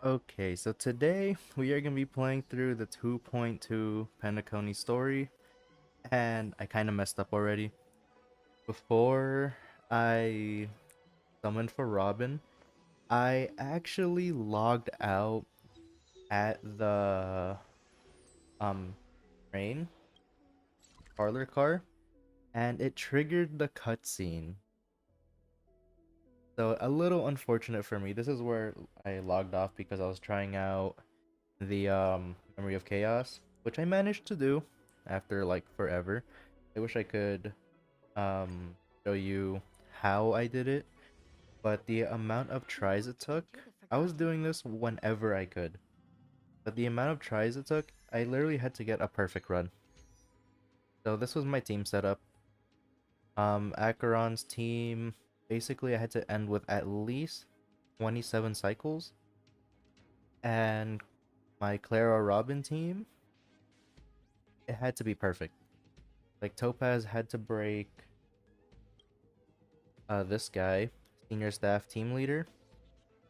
Okay, so today we are going to be playing through the 2.2 Penacony story, and I kind of messed up already. Before I summoned for Robin, I actually logged out at the um train parlor car, and it triggered the cutscene. So a little unfortunate for me. This is where I logged off because I was trying out the Memory of Chaos, which I managed to do after like forever. I wish I could um show you how I did it, but the amount of tries it took, I was doing this whenever I could. But the amount of tries it took, I literally had to get a perfect run. So this was my team setup. Acheron's team, basically I had to end with at least 27 cycles, and my Clara Robin team, it had to be perfect. Like Topaz had to break this guy, senior staff team leader,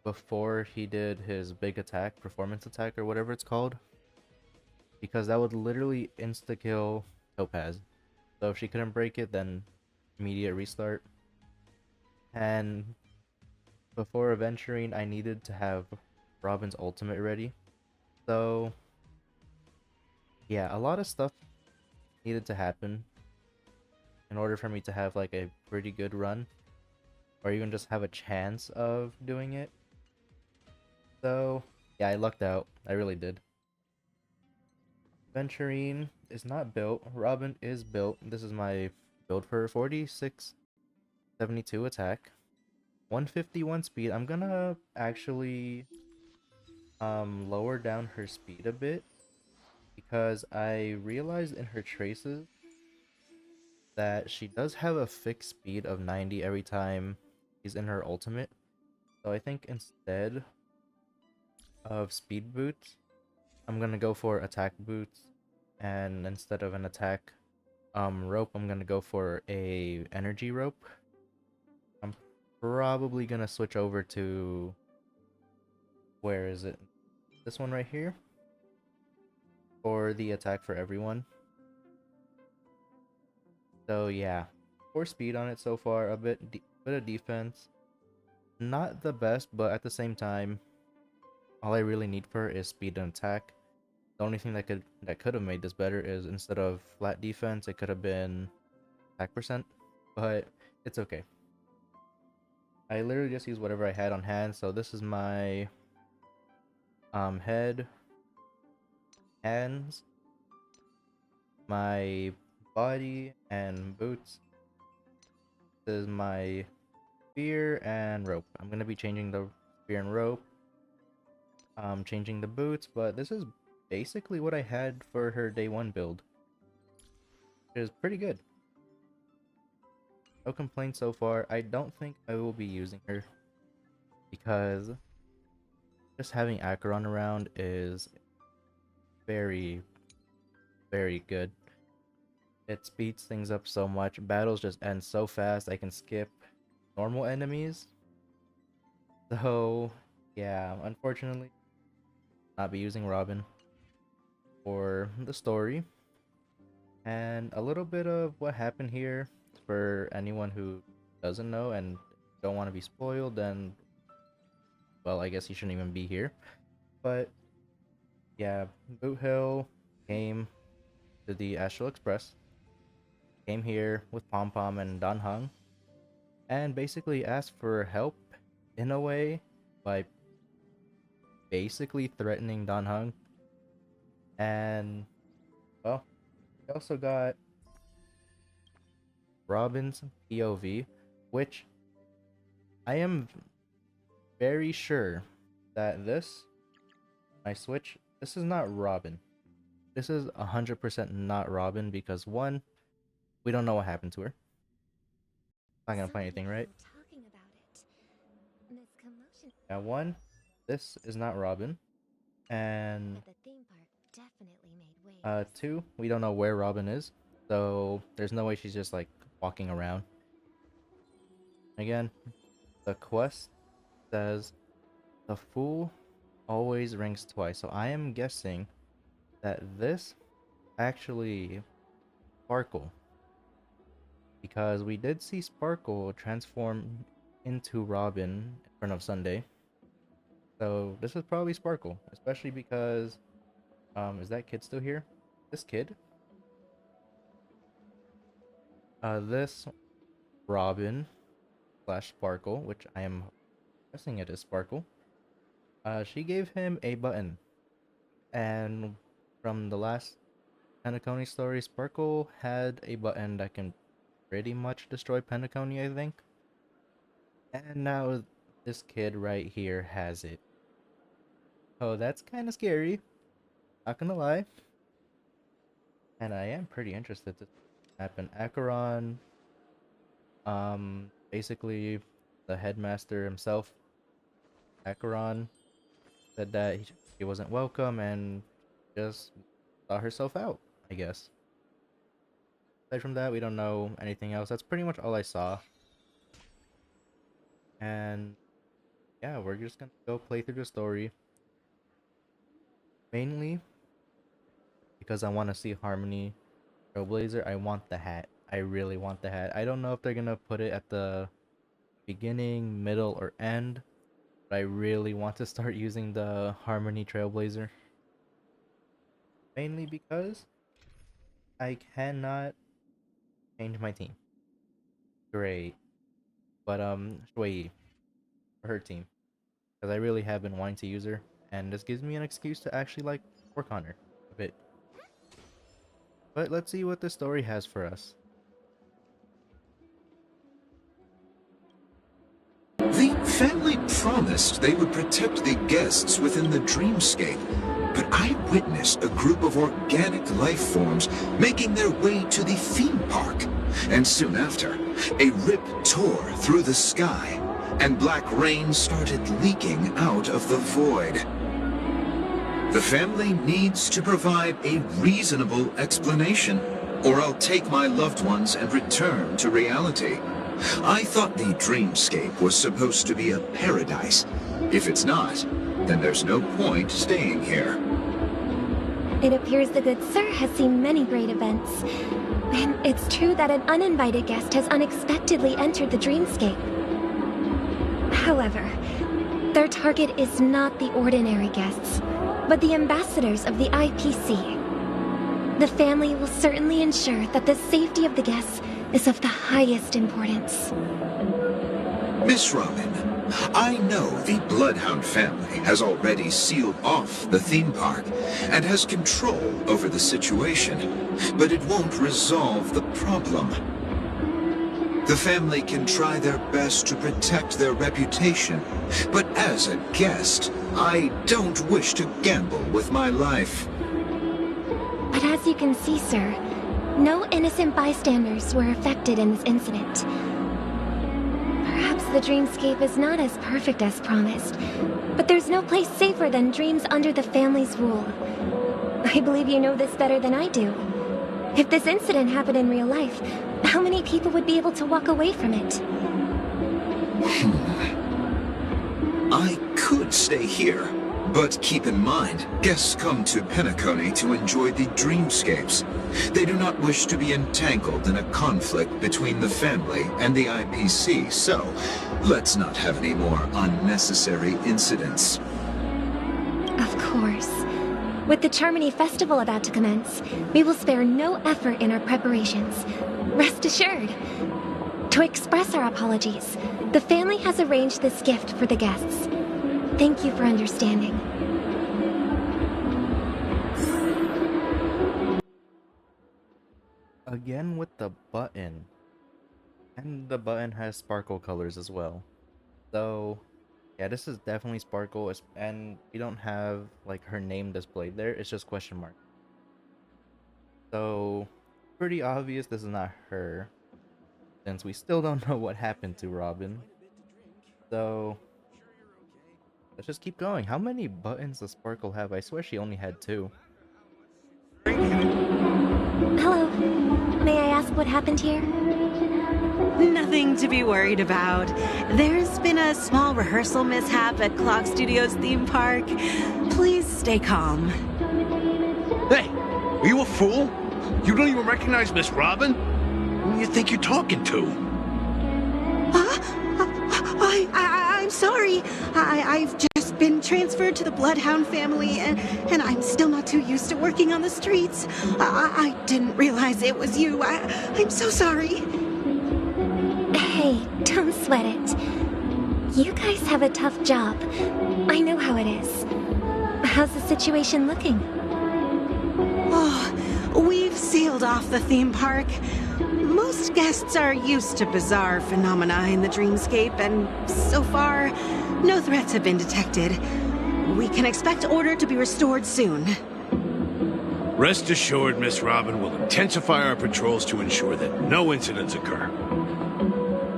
before he did his big attack, performance attack or whatever it's called, because that would literally insta kill Topaz. So if she couldn't break it, then immediate restart. And before Aventurine, I needed to have Robin's ultimate ready. So yeah, a lot of stuff needed to happen in order for me to have like a pretty good run, or even just have a chance of doing it. So yeah, I lucked out. I really did. Aventurine is not built. Robin is built. This is my build for 4672 attack. 151 speed. I'm gonna actually lower down her speed a bit because I realized in her traces that she does have a fixed speed of 90 every time she's in her ultimate. So I think instead of speed boots, I'm gonna go for attack boots, and instead of an attack rope, I'm gonna go for a energy rope. I'm probably gonna switch over to, where is it? This one right here, for the attack for everyone. So yeah, 4 speed on it so far, a bit of defense. Not the best, but at the same time, all I really need for is speed and attack. The only thing that could have made this better is instead of flat defense, it could have been attack percent, but it's okay. I literally just used whatever I had on hand. So this is my head, hands, my body, and boots. This is my spear and rope. I'm gonna be changing the spear and rope, changing the boots, but this is basically what I had for her day one build. It is pretty good. No complaints so far. I don't think I will be using her because just having Acheron around is very, very good. It speeds things up so much. Battles just end so fast. I can skip normal enemies. So, yeah, unfortunately, not be using Robin for the story. And a little bit of what happened here for anyone who doesn't know and don't want to be spoiled, then, well, I guess you shouldn't even be here. But yeah, Boot Hill came to the Astral Express, came here with Pom Pom and Don Hung, and basically asked for help in a way by basically threatening Don Hung. And well, we also got Robin's POV, which I am very sure that my switch, this is not Robin. This is 100% not Robin because one, we don't know what happened to her. Not gonna find anything, right? Yeah, one, this is not Robin. And two, we don't know where Robin is. So there's no way she's just like walking around. Again, the quest says the fool always rings twice. So I am guessing that this actually Sparkle, because we did see Sparkle transform into Robin in front of Sunday. So this is probably Sparkle, especially because is that kid still here? This kid? This Robin slash Sparkle, which I am guessing it is Sparkle. She gave him a button, and from the last Penacony story, Sparkle had a button that can pretty much destroy Penacony, I think. And now this kid right here has it. Oh, that's kind of scary. Not gonna lie. And I am pretty interested to happen. Acheron, basically the headmaster himself, Acheron, said that he wasn't welcome and just saw herself out, I guess. Aside from that, we don't know anything else. That's pretty much all I saw. And yeah, we're just gonna go play through the story. Mainly because I want to see Harmony Trailblazer. I want the hat. I really want the hat. I don't know if they're gonna put it at the beginning, middle, or end, but I really want to start using the Harmony Trailblazer. Mainly because I cannot change my team. Great. But Shui for her team. Because I really have been wanting to use her, and this gives me an excuse to actually like work on her a bit. But let's see what the story has for us. The family promised they would protect the guests within the dreamscape, but I witnessed a group of organic life forms making their way to the theme park. And soon after, a rip tore through the sky, and black rain started leaking out of the void. The family needs to provide a reasonable explanation, or I'll take my loved ones and return to reality. I thought the dreamscape was supposed to be a paradise. If it's not, then there's no point staying here. It appears the good sir has seen many great events. And it's true that an uninvited guest has unexpectedly entered the dreamscape. However, their target is not the ordinary guests, but the ambassadors of the IPC. The family will certainly ensure that the safety of the guests is of the highest importance. Miss Robin, I know the Bloodhound family has already sealed off the theme park and has control over the situation, but it won't resolve the problem. The family can try their best to protect their reputation, but as a guest, I don't wish to gamble with my life. But as you can see, sir, no innocent bystanders were affected in this incident. Perhaps the dreamscape is not as perfect as promised, but there's no place safer than dreams under the family's rule. I believe you know this better than I do. If this incident happened in real life, how many people would be able to walk away from it? I could stay here, but keep in mind, guests come to Penacony to enjoy the dreamscapes. They do not wish to be entangled in a conflict between the family and the IPC, so let's not have any more unnecessary incidents. Of course. With the Charmony Festival about to commence, we will spare no effort in our preparations. Rest assured. To express our apologies, the family has arranged this gift for the guests. Thank you for understanding. Again with the button. And the button has sparkle colors as well. So, yeah, this is definitely Sparkle, and we don't have, like, her name displayed there. It's just question mark. So, pretty obvious this is not her, since we still don't know what happened to Robin. So, let's just keep going. How many buttons does Sparkle have? I swear she only had 2. Hello. May I ask what happened here? Nothing to be worried about. There's been a small rehearsal mishap at Clock Studios theme park. Please stay calm. Hey, are you a fool? You don't even recognize Miss Robin? Who do you think you're talking to? I'm sorry. I've just been transferred to the Bloodhound family, and I'm still not too used to working on the streets. I didn't realize it was you. I'm so sorry. Hey, don't sweat it. You guys have a tough job. I know how it is. How's the situation looking? Oh, we've sealed off the theme park. Most guests are used to bizarre phenomena in the dreamscape, and so far, no threats have been detected. We can expect order to be restored soon. Rest assured, Miss Robin will intensify our patrols to ensure that no incidents occur.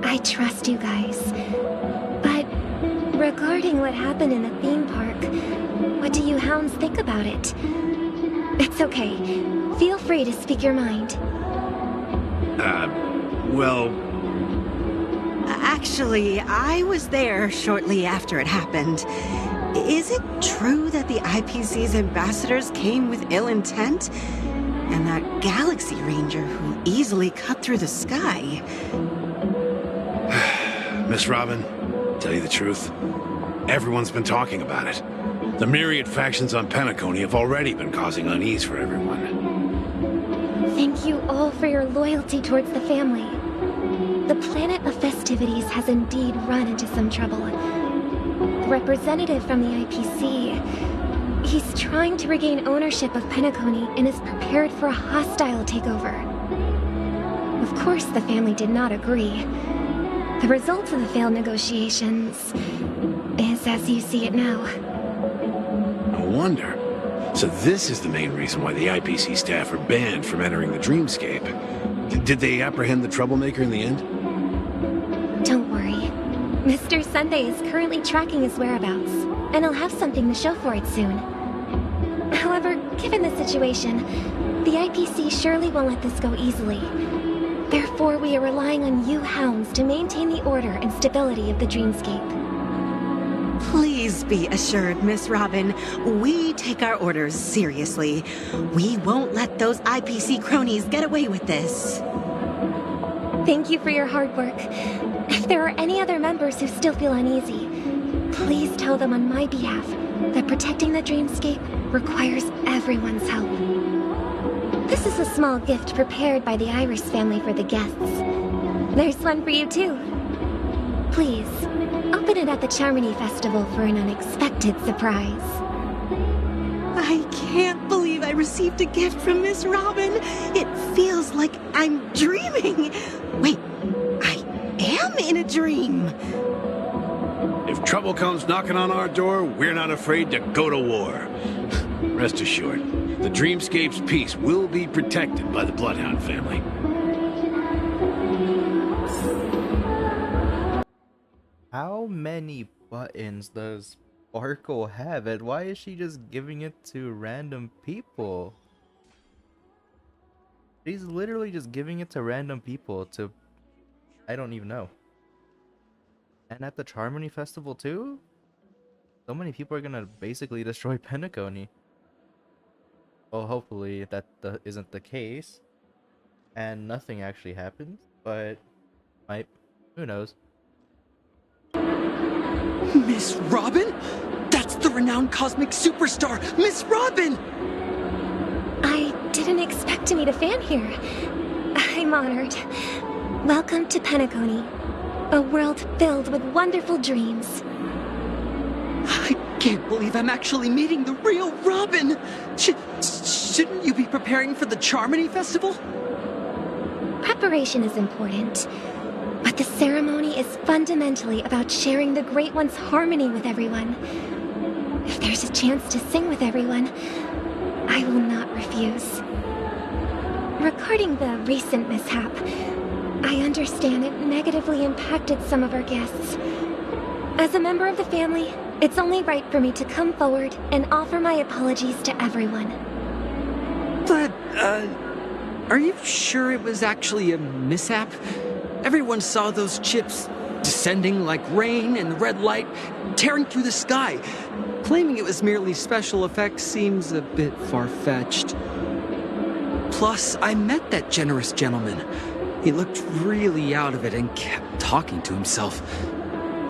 I trust you guys. But regarding what happened in the theme park, what do you hounds think about it? It's okay. Feel free to speak your mind. Well... Actually, I was there shortly after it happened. Is it true that the IPC's ambassadors came with ill intent? And that Galaxy Ranger who easily cut through the sky? Miss Robin, tell you the truth, everyone's been talking about it. The myriad factions on Penacony have already been causing unease for everyone. Thank you all for your loyalty towards the family. The planet of festivities has indeed run into some trouble. The representative from the IPC, he's trying to regain ownership of Penacony and is prepared for a hostile takeover. Of course, the family did not agree. The result of the failed negotiations is as you see it now. No wonder. So this is the main reason why the IPC staff are banned from entering the dreamscape. Did they apprehend the troublemaker in the end? Don't worry. Mr. Sunday is currently tracking his whereabouts, and he'll have something to show for it soon. However, given the situation, the IPC surely won't let this go easily. Therefore, we are relying on you hounds to maintain the order and stability of the dreamscape. Please be assured, Miss Robin, we take our orders seriously. We won't let those IPC cronies get away with this. Thank you for your hard work. If there are any other members who still feel uneasy, please tell them on my behalf that protecting the dreamscape requires everyone's help. This is a small gift prepared by the Iris family for the guests. There's one for you too. Please, open it at the Charmony Festival for an unexpected surprise. I can't believe I received a gift from Miss Robin. It feels like I'm dreaming. Wait, I am in a dream. If trouble comes knocking on our door, we're not afraid to go to war. Rest assured, the dreamscape's peace will be protected by the Bloodhound family. How many buttons does Sparkle have, and why is she just giving it to random people? She's literally just giving it to random people to... I don't even know. And at the Charmony Festival too? So many people are gonna basically destroy Penacony. Well, hopefully that isn't the case. And nothing actually happens, but... who knows? Miss Robin? That's the renowned cosmic superstar, Miss Robin! I didn't expect to meet a fan here. I'm honored. Welcome to Penacony, a world filled with wonderful dreams. I can't believe I'm actually meeting the real Robin! Shouldn't you be preparing for the Charmony Festival? Preparation is important, but the ceremony is fundamentally about sharing the Great One's harmony with everyone. If there's a chance to sing with everyone, I will not refuse. Regarding the recent mishap, I understand it negatively impacted some of our guests. As a member of the family, it's only right for me to come forward and offer my apologies to everyone. But, are you sure it was actually a mishap? Everyone saw those chips descending like rain in the red light, tearing through the sky. Claiming it was merely special effects seems a bit far-fetched. Plus, I met that generous gentleman. He looked really out of it and kept talking to himself.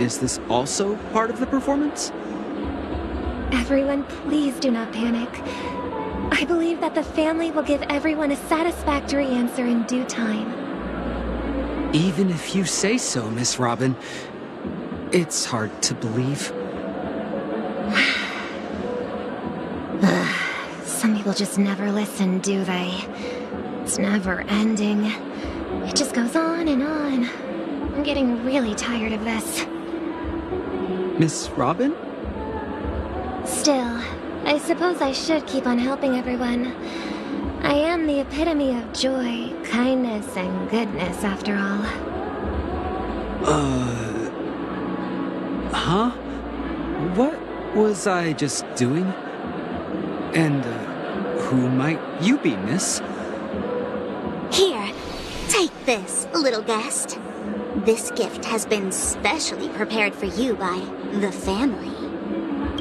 Is this also part of the performance? Everyone, please do not panic. I believe that the family will give everyone a satisfactory answer in due time. Even if you say so, Miss Robin, it's hard to believe. Some people just never listen, do they? It's never ending. It just goes on and on. I'm getting really tired of this. Miss Robin? Still, I suppose I should keep on helping everyone. I am the epitome of joy, kindness, and goodness, after all. Huh? What was I just doing? And, who might you be, miss? Here, take this, little guest. This gift has been specially prepared for you by the family.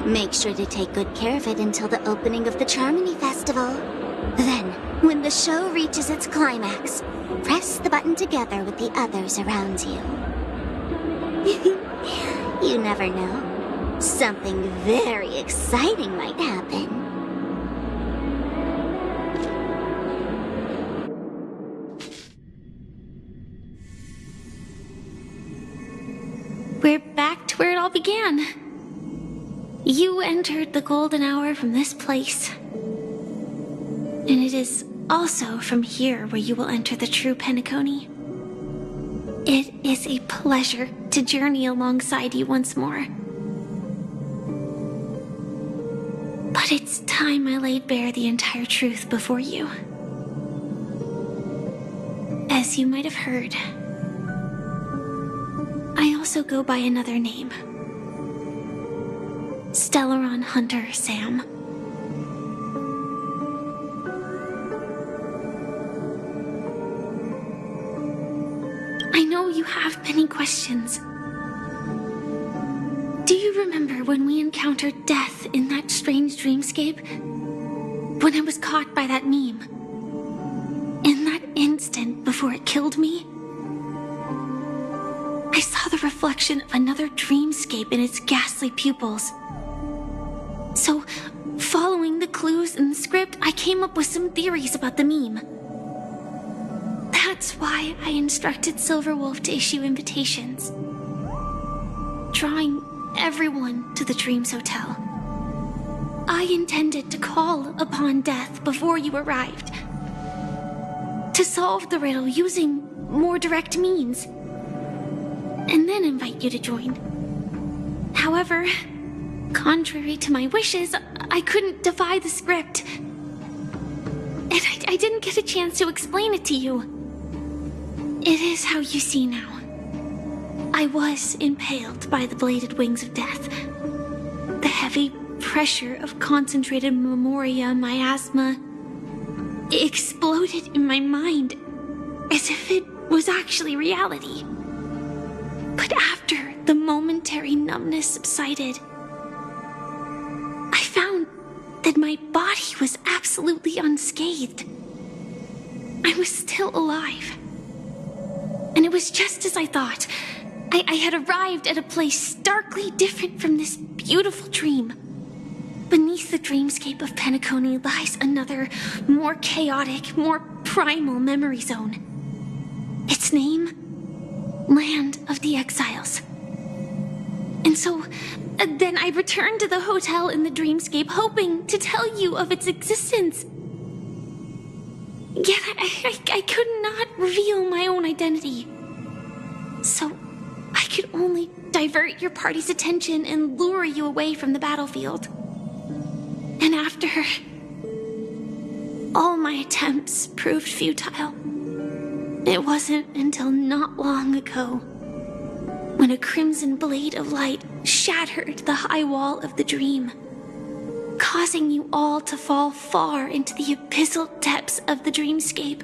Make sure to take good care of it until the opening of the Charmony Festival. Then, when the show reaches its climax, press the button together with the others around you. You never know. Something very exciting might happen. We're back to where it all began. You entered the golden hour from this place. And it is also from here where you will enter the true Penacony. It is a pleasure to journey alongside you once more. But it's time I laid bare the entire truth before you. As you might have heard, I also go by another name. Stellaron Hunter Sam. I know you have many questions. Do you remember when we encountered death in that strange dreamscape? When I was caught by that meme? In that instant before it killed me? I saw the reflection of another dreamscape in its ghastly pupils. So, following the clues in the script, I came up with some theories about the meme. That's why I instructed Silverwolf to issue invitations, drawing everyone to the Dreams Hotel. I intended to call upon death before you arrived, to solve the riddle using more direct means, and then invite you to join. However, contrary to my wishes, I couldn't defy the script. And I didn't get a chance to explain it to you. It is how you see now. I was impaled by the bladed wings of death. The heavy pressure of concentrated memoria miasma exploded in my mind as if it was actually reality. But after the momentary numbness subsided, I found that my body was absolutely unscathed. I was still alive. And it was just as I thought. I had arrived at a place starkly different from this beautiful dream. Beneath the dreamscape of Penacony lies another, more chaotic, more primal memory zone. Its name? Land of the Exiles. And so, then I returned to the hotel in the dreamscape, hoping to tell you of its existence. Yet I could not reveal my own identity. So, I could only divert your party's attention and lure you away from the battlefield. And after all my attempts proved futile, it wasn't until not long ago when a crimson blade of light shattered the high wall of the dream, causing you all to fall far into the abyssal depths of the dreamscape,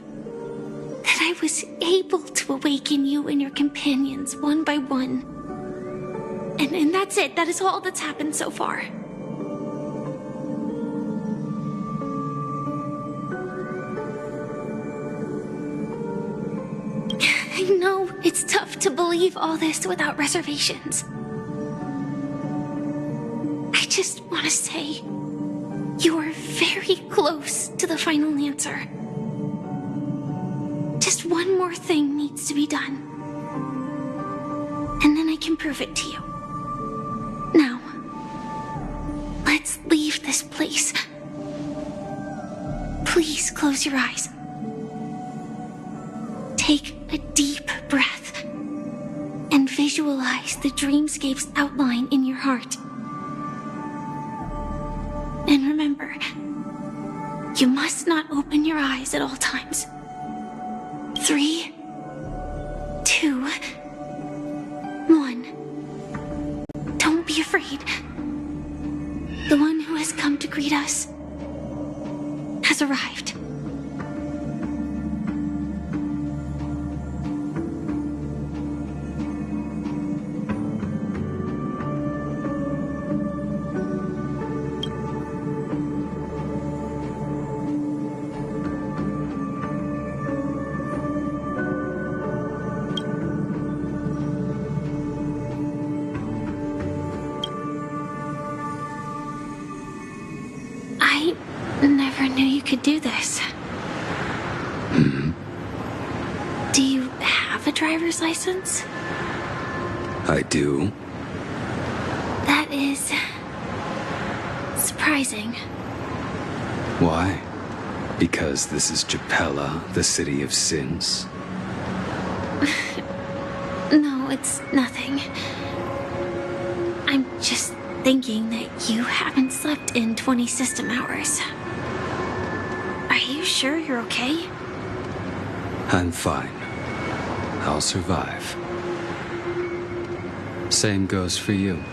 that I was able to awaken you and your companions one by one. And that's it. That is all that's happened so far. I know it's tough to believe all this without reservations. I just want to say, you are very close to the final answer. Just one more thing needs to be done. And then I can prove it to you. Now, let's leave this place. Please close your eyes. Take a deep breath and visualize the dreamscape's outline in your heart. And remember, you must not open your eyes at all times. 3, 2, 1. Don't be afraid. The one who has come to greet us has arrived. I never knew you could do this. Do you have a driver's license? I do. That is surprising. Why? Because this is Japella, the city of sins? No, it's nothing. I'm just thinking that you haven't slept in 20 system hours. Are you sure you're okay? I'm fine. I'll survive. Same goes for you.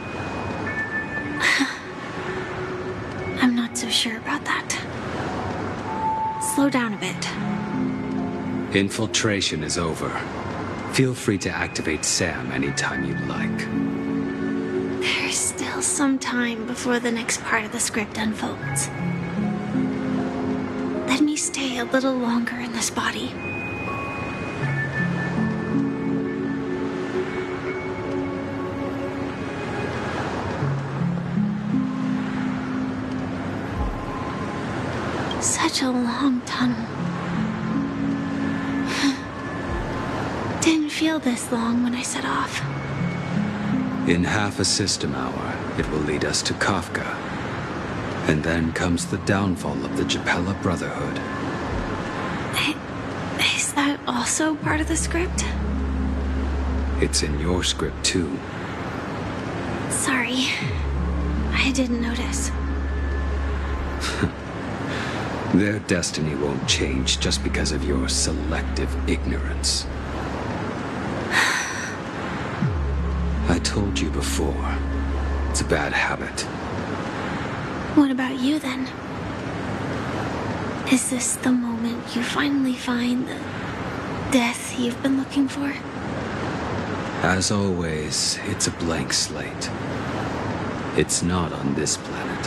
I'm not so sure about that. Slow down a bit. Infiltration is over. Feel free to activate Sam anytime you like. There's still some time before the next part of the script unfolds. Let me stay a little longer in this body. Such a long tunnel. Didn't feel this long when I set off. In half a system hour, it will lead us to Kafka. And then comes the downfall of the Japella Brotherhood. Is that also part of the script? It's in your script, too. Sorry. I didn't notice. Their destiny won't change just because of your selective ignorance. I told you before, it's a bad habit. What about you, then? Is this the moment you finally find the death you've been looking for? As always, it's a blank slate. It's not on this planet.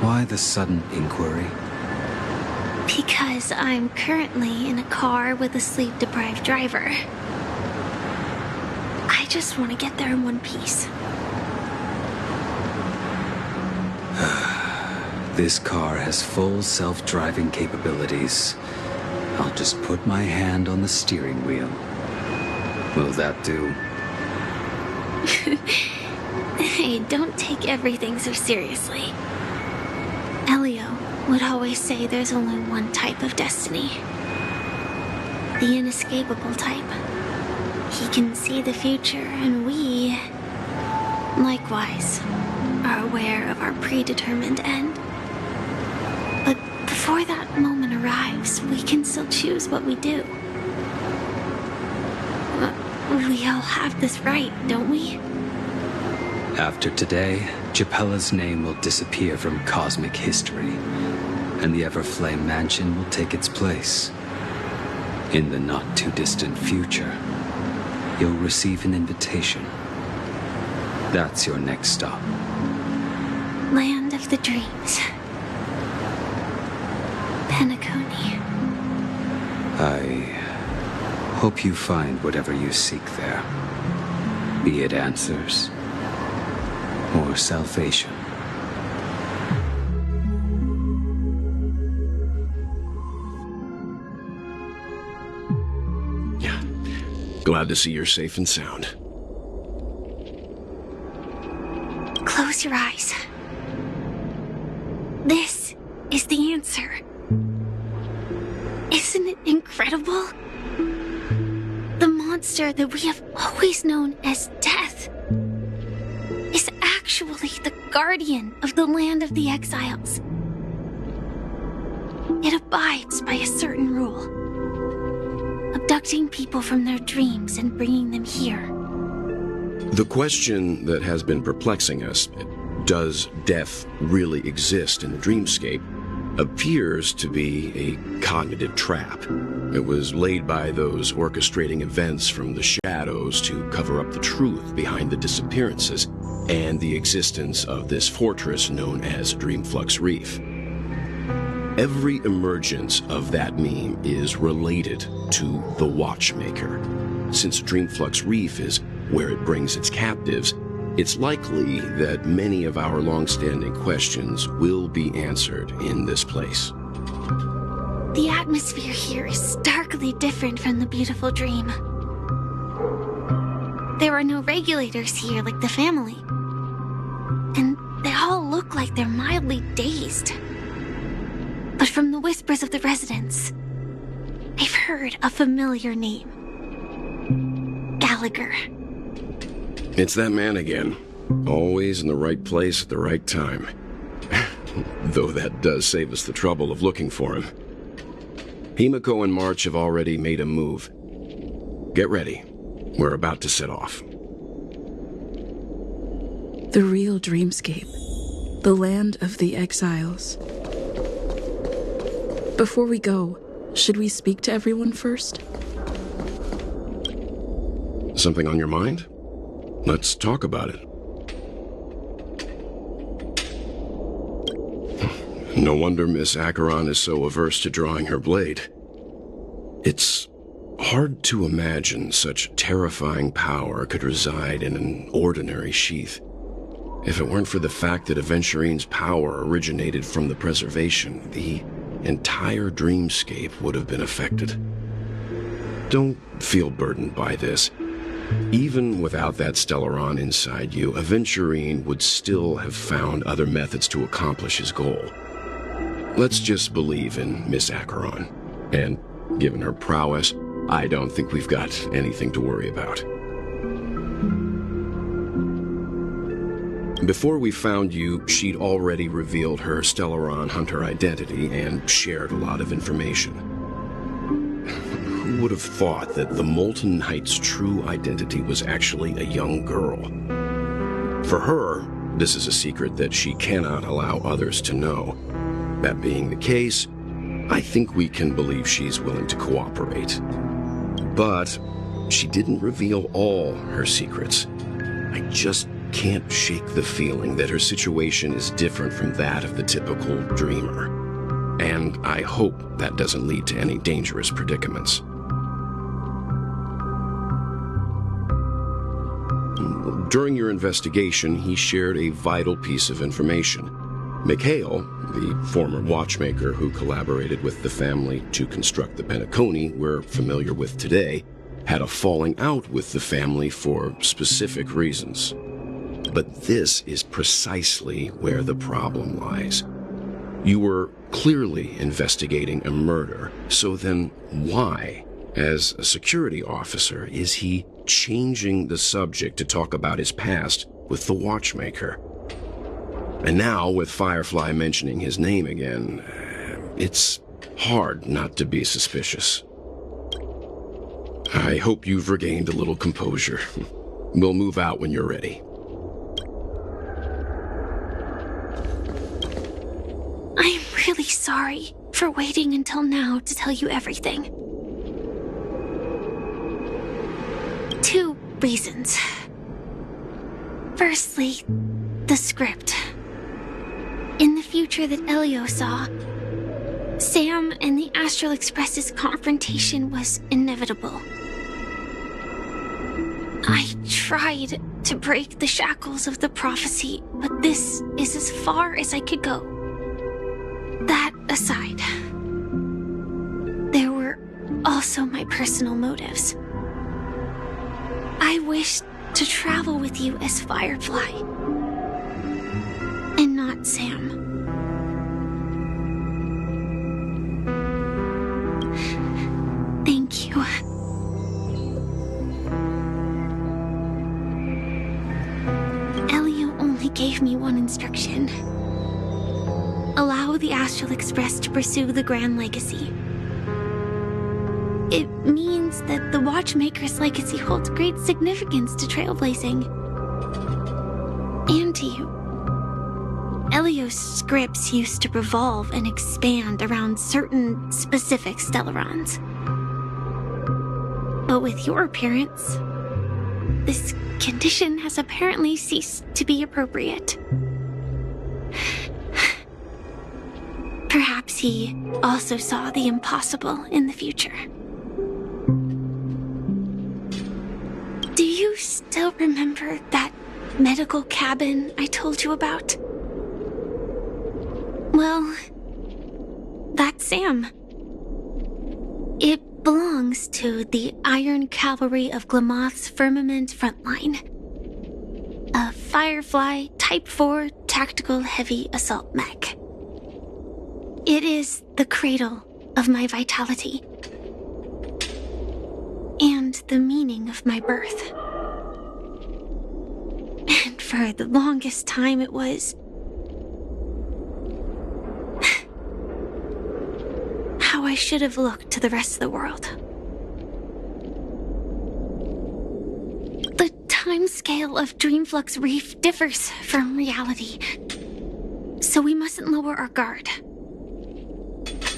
Why the sudden inquiry? Because I'm currently in a car with a sleep-deprived driver. I just want to get there in one piece. This car has full self-driving capabilities. I'll just put my hand on the steering wheel. Will that do? Hey, don't take everything so seriously. Elio would always say there's only one type of destiny. The inescapable type. He can see the future, and we, likewise, are aware of our predetermined end. But before that moment arrives, we can still choose what we do. We all have this right, don't we? After today, Japella's name will disappear from cosmic history, and the Everflame Mansion will take its place. In the not-too-distant future, you'll receive an invitation. That's your next stop. Land of the Dreams. Penacony. I hope you find whatever you seek there. Be it answers or salvation. Yeah. Glad to see you're safe and sound. Close your eyes. This is the answer. Isn't it incredible? The monster that we have always known as Death is actually the guardian of the land of the exiles. It abides by a certain rule, abducting people from their dreams and bringing them here. The question that has been perplexing us, does death really exist in the dreamscape, appears to be a cognitive trap. It was laid by those orchestrating events from the shadows to cover up the truth behind the disappearances and the existence of this fortress known as Dreamflux Reef. Every emergence of that meme is related to the Watchmaker. Since Dreamflux Reef is where it brings its captives, it's likely that many of our long-standing questions will be answered in this place. The atmosphere here is starkly different from the beautiful dream. There are no regulators here like the family. And they all look like they're mildly dazed. But from the whispers of the residents, I've heard a familiar name. Gallagher. It's that man again. Always in the right place at the right time. Though that does save us the trouble of looking for him. Himiko and March have already made a move. Get ready. We're about to set off. The real dreamscape. The land of the exiles. Before we go, should we speak to everyone first? Something on your mind? Let's talk about it. No wonder Miss Acheron is so averse to drawing her blade. It's hard to imagine such terrifying power could reside in an ordinary sheath. If it weren't for the fact that Aventurine's power originated from the preservation, the entire dreamscape would have been affected. Don't feel burdened by this. Even without that Stellaron inside you, Aventurine would still have found other methods to accomplish his goal. Let's just believe in Miss Acheron. And given her prowess, I don't think we've got anything to worry about. Before we found you, she'd already revealed her Stellaron hunter identity and shared a lot of information. Who would have thought that the Molten Knight's true identity was actually a young girl? For her, this is a secret that she cannot allow others to know. That being the case, I think we can believe she's willing to cooperate. But she didn't reveal all her secrets. I just can't shake the feeling that her situation is different from that of the typical dreamer. And I hope that doesn't lead to any dangerous predicaments. During your investigation, he shared a vital piece of information. Mikhail, the former watchmaker who collaborated with the family to construct the Penacony we're familiar with today, had a falling out with the family for specific reasons. But this is precisely where the problem lies. You were clearly investigating a murder, so then why, as a security officer, is he changing the subject to talk about his past with the watchmaker? And now, with Firefly mentioning his name again, it's hard not to be suspicious. I hope you've regained a little composure. We'll move out when you're ready. I'm really sorry for waiting until now to tell you everything. reasons. Firstly, the script. In the future that Elio saw, Sam and the Astral Express's confrontation was inevitable. I tried to break the shackles of the prophecy, but this is as far as I could go. That aside, there were also my personal motives. I wished to travel with you as Firefly, and not Sam. Thank you. Elio only gave me one instruction. Allow the Astral Express to pursue the Grand Legacy. It means that the Watchmaker's legacy holds great significance to trailblazing. And to you. Elio's scripts used to revolve and expand around certain specific Stellarons. But with your appearance, this condition has apparently ceased to be appropriate. Perhaps he also saw the impossible in the future. Do you still remember that medical cabin I told you about? Well, that's Sam. It belongs to the Iron Cavalry of Glamoth's Firmament Frontline. A Firefly Type 4 tactical heavy assault mech. It is the cradle of my vitality. And the meaning of my birth. And for the longest time it was how I should have looked to the rest of the world. The timescale of Dreamflux Reef differs from reality, so we mustn't lower our guard.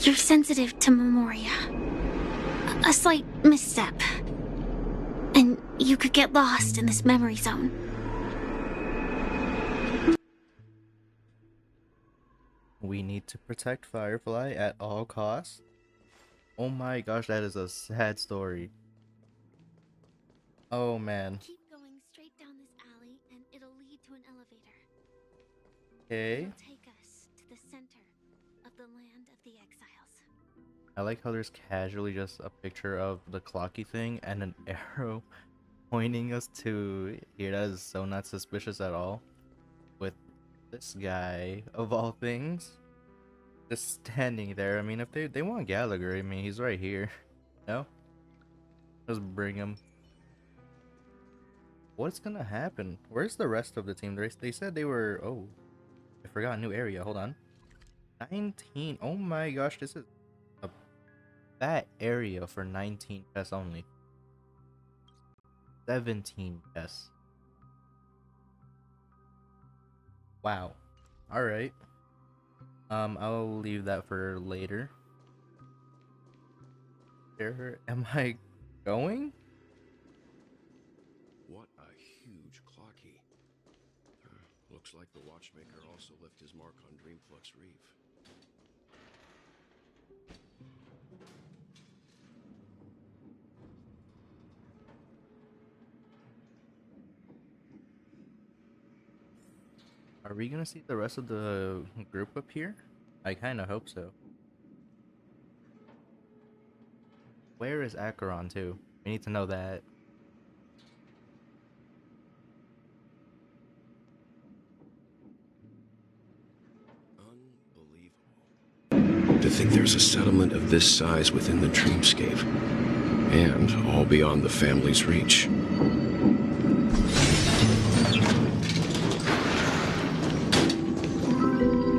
You're sensitive to Memoria. A slight misstep, and you could get lost in this memory zone. We need to protect Firefly at all costs. Oh my gosh, that is a sad story. Oh man. Keep going straight down this alley and it'll lead to an elevator. Okay. It'll take us to the center of the land of the exiles. I like how there's casually just a picture of the clocky thing and an arrow pointing us to here. That is so not suspicious at all. With this guy, of all things, just standing there. I mean, if they want Gallagher, I mean, he's right here. No? Just bring him. What's gonna happen? Where's the rest of the team? They said they were... Oh, I forgot a new area. Hold on. 19. Oh my gosh, this is a fat area for 19 chests only. 17 chests. Wow. Alright. I'll leave that for later. Where am I going? What a huge clocky. Looks like the Watchmaker also left his mark on Dreamflux Reef. Are we gonna see the rest of the group up here? I kinda hope so. Where is Acheron too? We need to know that. Unbelievable. To think there's a settlement of this size within the dreamscape, and all beyond the family's reach.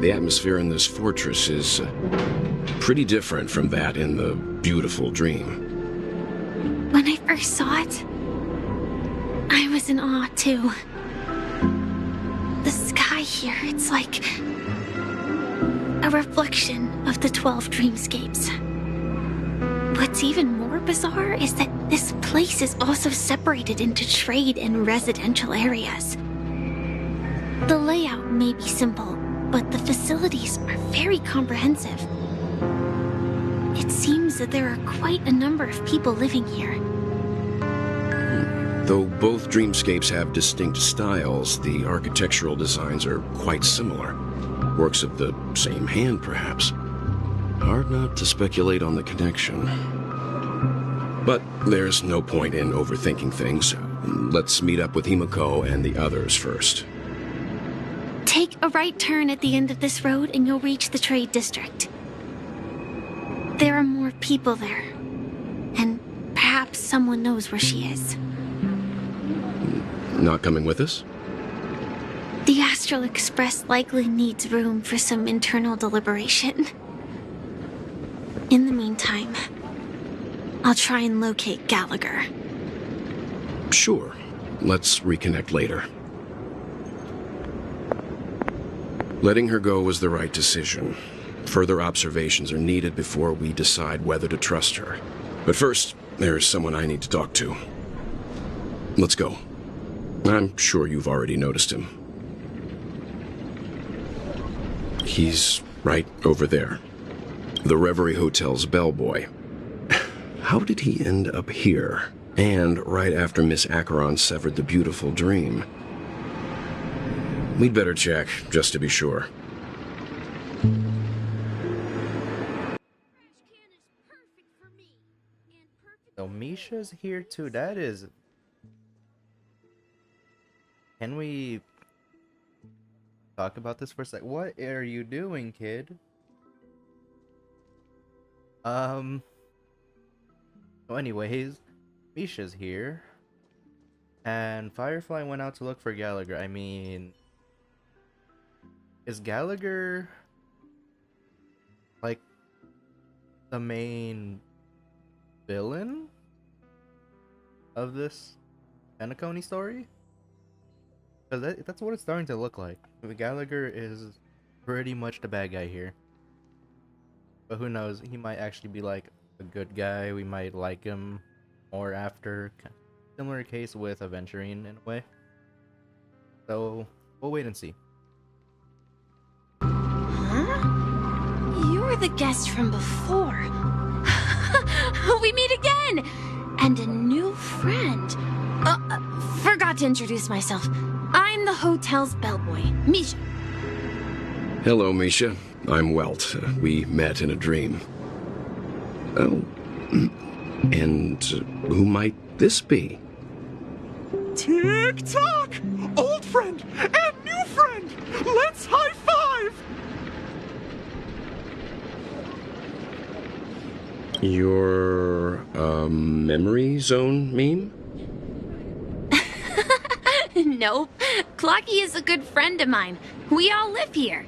The atmosphere in this fortress is pretty different from that in the beautiful dream. When I first saw it, I was in awe too. The sky here, it's like a reflection of the 12 dreamscapes. What's what's even more bizarre is that this place is also separated into trade and residential areas. The layout may be simple, but the facilities are very comprehensive. It seems that there are quite a number of people living here. Though both dreamscapes have distinct styles, the architectural designs are quite similar. Works of the same hand, perhaps. Hard not to speculate on the connection. But there's no point in overthinking things. Let's meet up with Himiko and the others first. Take a right turn at the end of this road and you'll reach the trade district. There are more people there. And perhaps someone knows where she is. Not coming with us? The Astral Express likely needs room for some internal deliberation. In the meantime, I'll try and locate Gallagher. Sure. Let's reconnect later. Letting her go was the right decision. Further observations are needed before we decide whether to trust her. But first, there's someone I need to talk to. Let's go. I'm sure you've already noticed him. He's right over there. The Reverie Hotel's bellboy. How did he end up here? And right after Miss Acheron severed the beautiful dream. We'd better check, just to be sure. So Misha's here too. That is... Can we talk about this for a sec? What are you doing, kid? So anyways, Misha's here. And Firefly went out to look for Gallagher. I mean... Is Gallagher... like... the main... villain? Of this... Penacony story? Because that's what it's starting to look like. Gallagher is pretty much the bad guy here. But who knows, he might actually be like a good guy. We might like him more after. Similar case with Aventurine in a way. So, we'll wait and see. Huh? You're the guest from before. We meet again! And a new friend. Forgot to introduce myself. I'm the hotel's bellboy, Misha. Hello, Misha. I'm Welt. We met in a dream. Oh. And who might this be? Tick-tock! Old friend and new friend! Let's high-five! Your, memory zone meme? Nope. Clocky is a good friend of mine. We all live here.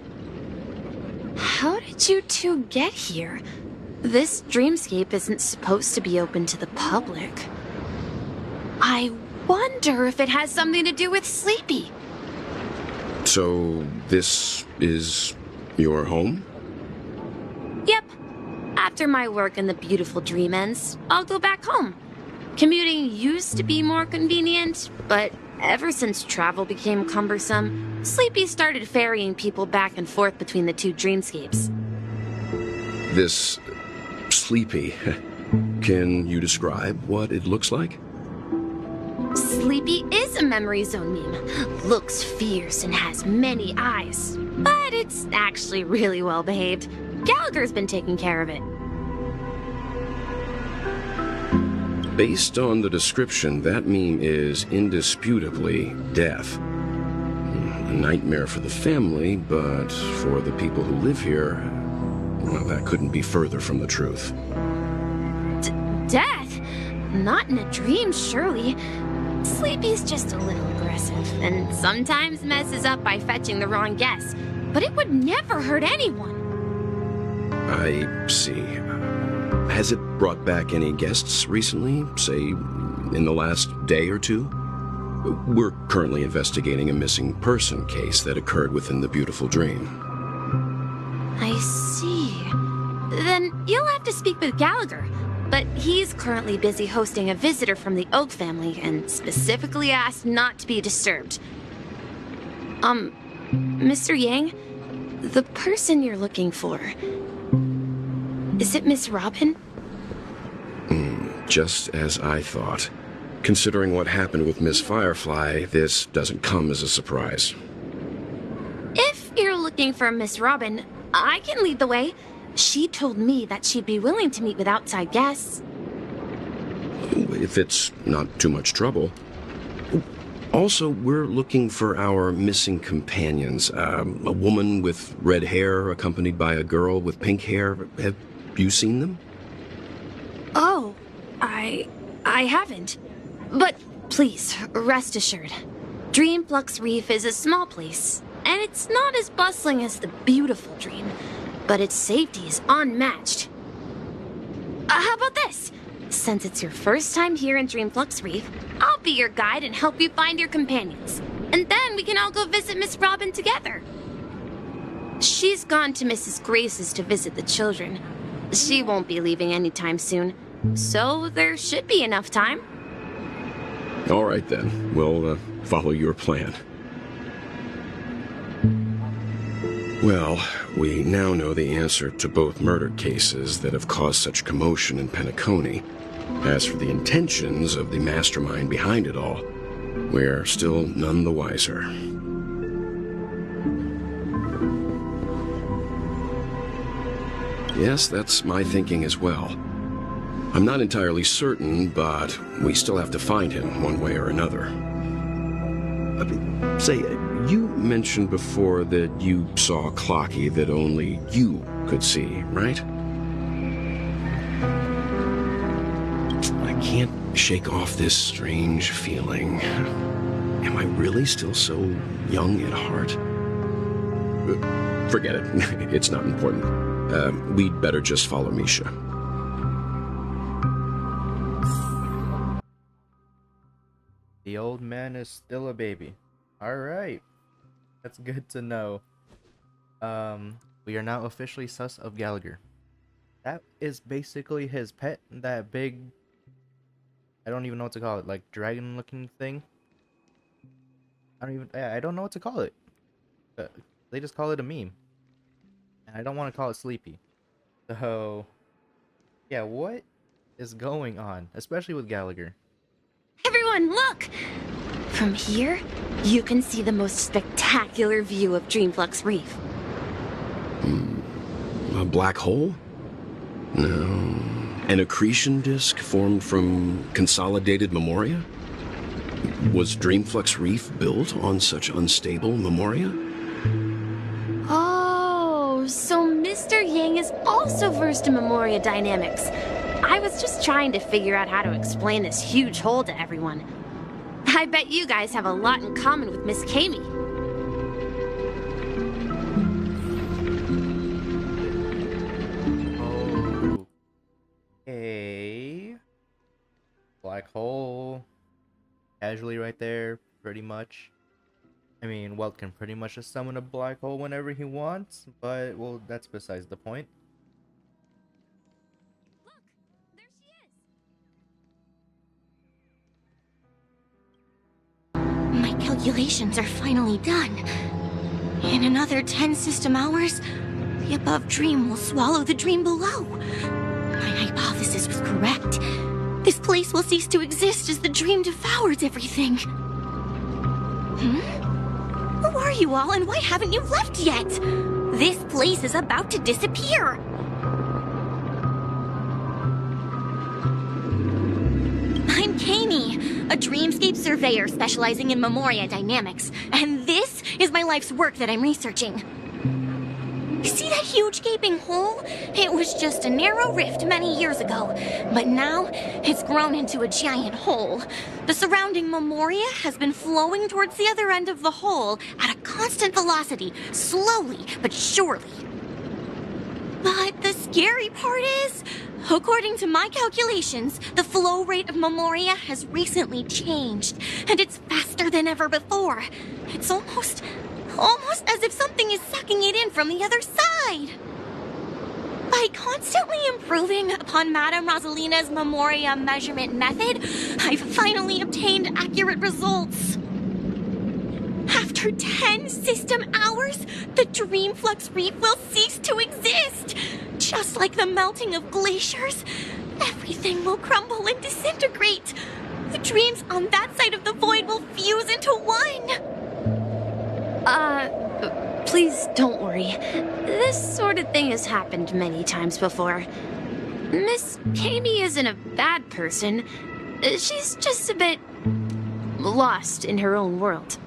How did you two get here? This dreamscape isn't supposed to be open to the public. I wonder if it has something to do with Sleepy. So, this is your home? Yep. After my work in the beautiful dream ends, I'll go back home. Commuting used to be more convenient, but ever since travel became cumbersome, Sleepy started ferrying people back and forth between the two dreamscapes. This... Sleepy. Can you describe what it looks like? Sleepy is a memory zone meme. Looks fierce and has many eyes. But it's actually really well behaved. Gallagher's been taking care of it. Based on the description, that meme is indisputably death. A nightmare for the family, but for the people who live here, well, that couldn't be further from the truth. Death? Not in a dream, surely. Sleepy's just a little aggressive, and sometimes messes up by fetching the wrong guess. But it would never hurt anyone. I see. Has it brought back any guests recently, say, in the last day or two? We're currently investigating a missing person case that occurred within the beautiful dream. I see. Then you'll have to speak with Gallagher. but he's currently busy hosting a visitor from the Oak family and specifically asked not to be disturbed. Mr. Yang, the person you're looking for, is it Miss Robin? Just as I thought. Considering what happened with Miss Firefly, this doesn't come as a surprise. If you're looking for Miss Robin, I can lead the way. She told me that she'd be willing to meet with outside guests. If it's not too much trouble. Also, we're looking for our missing companions. A woman with red hair accompanied by a girl with pink hair. Have you seen them? Oh, I haven't. But please, rest assured. Dreamflux Reef is a small place, and it's not as bustling as the beautiful Dream, but its safety is unmatched. How about this? Since it's your first time here in Dreamflux Reef, I'll be your guide and help you find your companions. And then we can all go visit Miss Robin together. She's gone to Mrs. Grace's to visit the children. She won't be leaving anytime soon, so there should be enough time. All right, then. We'll follow your plan. Well, we now know the answer to both murder cases that have caused such commotion in Penacony. As for the intentions of the mastermind behind it all, we're still none the wiser. Yes, that's my thinking as well. I'm not entirely certain, but we still have to find him one way or another. Say, you mentioned before that you saw Clocky that only you could see, right? I can't shake off this strange feeling. Am I really still so young at heart? Forget it. It's not important. We'd better just follow Misha. The old man is still a baby. Alright. That's good to know. We are now officially sus of Gallagher. That is basically his pet, that big, I don't even know what to call it, like dragon looking thing. I don't know what to call it. They just call it a meme. And I don't want to call it Sleepy. So, yeah, what is going on? Especially with Gallagher. Everyone, look! From here, you can see the most spectacular view of Dreamflux Reef. A black hole? No. An accretion disk formed from consolidated memoria? Was Dreamflux Reef built on such unstable memoria? Oh, so Mr. Yang is also versed in memoria dynamics. I was just trying to figure out how to explain this huge hole to everyone. I bet you guys have a lot in common with Miss Kami. Okay. Black hole. Casually right there, pretty much. I mean, Welt can pretty much just summon a black hole whenever he wants, but, well, that's besides the point. Look, there she is. My calculations are finally done. In another 10 system hours, the above dream will swallow the dream below. My hypothesis was correct. This place will cease to exist as the dream devours everything. Who are you all, and why haven't you left yet? This place is about to disappear. I'm Kami, a dreamscape surveyor specializing in memoria dynamics, and this is my life's work that I'm researching. See that huge gaping hole? It was just a narrow rift many years ago, but now it's grown into a giant hole. The surrounding memoria has been flowing towards the other end of the hole at a constant velocity, slowly but surely. But the scary part is, according to my calculations, the flow rate of memoria has recently changed, and it's faster than ever before. It's almost as if something is sucking it in from the other side. By constantly improving upon Madame Rosalina's Memoria measurement method, I've finally obtained accurate results. After 10 system hours, the Dreamflux Reef will cease to exist. Just like the melting of glaciers, everything will crumble and disintegrate. The dreams on that side of the void will fuse into one. Please don't worry. This sort of thing has happened many times before. Miss Katie isn't a bad person. She's just a bit lost in her own world.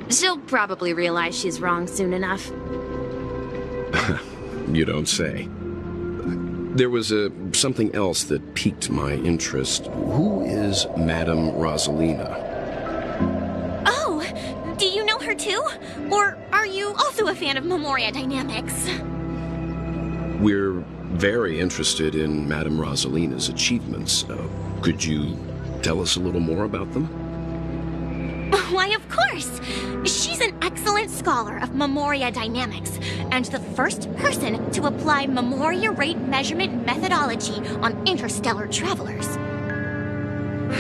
She'll probably realize she's wrong soon enough. You don't say. There was something else that piqued my interest. Who is Madame Rosalina? Oh, do you know her too? Or are you also a fan of Memoria Dynamics? We're very interested in Madame Rosalina's achievements. Could you tell us a little more about them? Why, of course! She's an excellent scholar of Memoria Dynamics, and the first person to apply Memoria rate measurement methodology on interstellar travelers.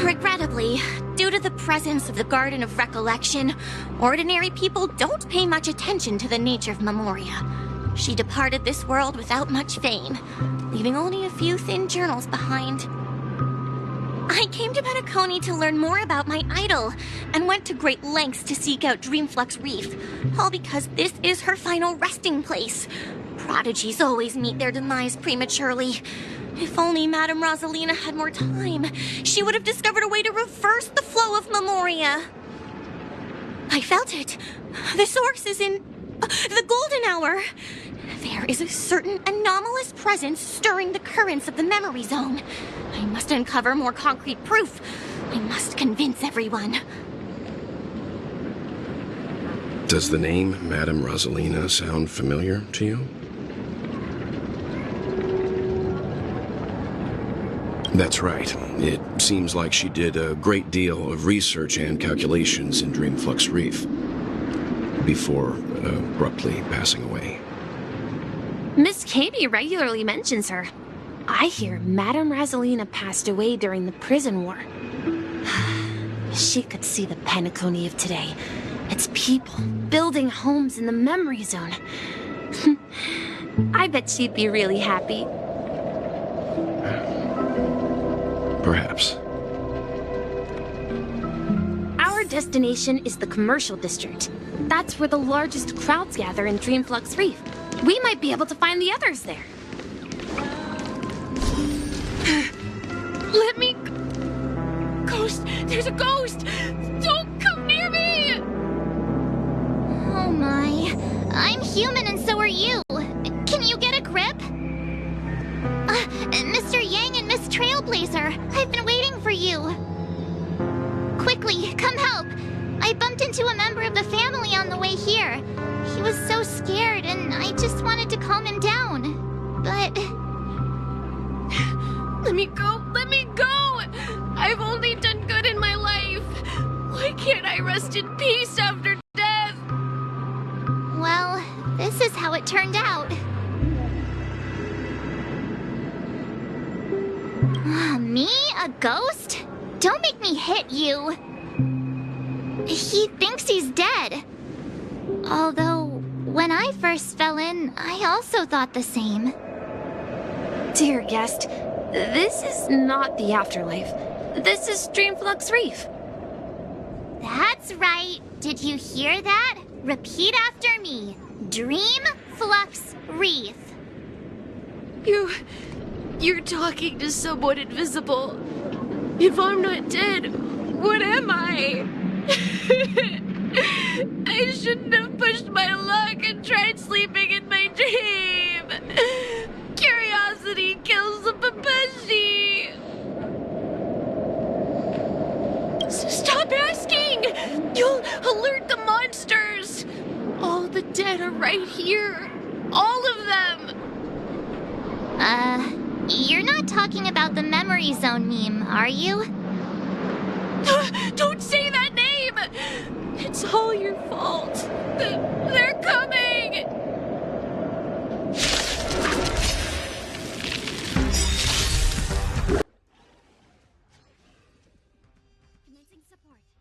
Regrettably, due to the presence of the Garden of Recollection, ordinary people don't pay much attention to the nature of Memoria. She departed this world without much fame, leaving only a few thin journals behind. I came to Penacony to learn more about my idol, and went to great lengths to seek out Dreamflux Reef, all because this is her final resting place. Prodigies always meet their demise prematurely. If only Madame Rosalina had more time, she would have discovered a way to reverse the flow of Memoria. I felt it. The source is in the golden hour. There is a certain anomalous presence stirring the currents of the memory zone. I must uncover more concrete proof. I must convince everyone. Does the name Madame Rosalina sound familiar to you? That's right. It seems like she did a great deal of research and calculations in Dreamflux Reef before abruptly passing away. Miss Katie regularly mentions her. I hear Madame Rosalina passed away during the prison war. She could see the Penacony of today. Its people building homes in the memory zone. I bet she'd be really happy. Perhaps. Our destination is the commercial district. That's where the largest crowds gather in Dreamflux Reef. We might be able to find the others there. Let me... Ghost! There's a ghost! Don't come near me! Oh my. I'm human and so are you. Can you get a grip? Mr. Yang and Miss Trailblazer, I've been waiting for you. Quickly, come help. I bumped into a member of the family on the way here. He was so scared and I just wanted to calm him down. But... Let me go! Let me go! I've only done good in my life. Why can't I rest in peace after death? well, this is how it turned out. Me? A ghost? Don't make me hit you. He thinks he's dead. Although, when I first fell in, I also thought the same. Dear guest, this is not the afterlife. This is Dreamflux Reef. That's right. Did you hear that? Repeat after me. Dreamflux Reef. You're talking to someone invisible. If I'm not dead, what am I? I shouldn't have pushed my luck and tried sleeping in my dream. Curiosity kills the Papeshi. Stop asking! You'll alert the monsters. All the dead are right here. All of them. You're not talking about the memory zone meme, are you? Don't say that name! It's all your fault. They're coming!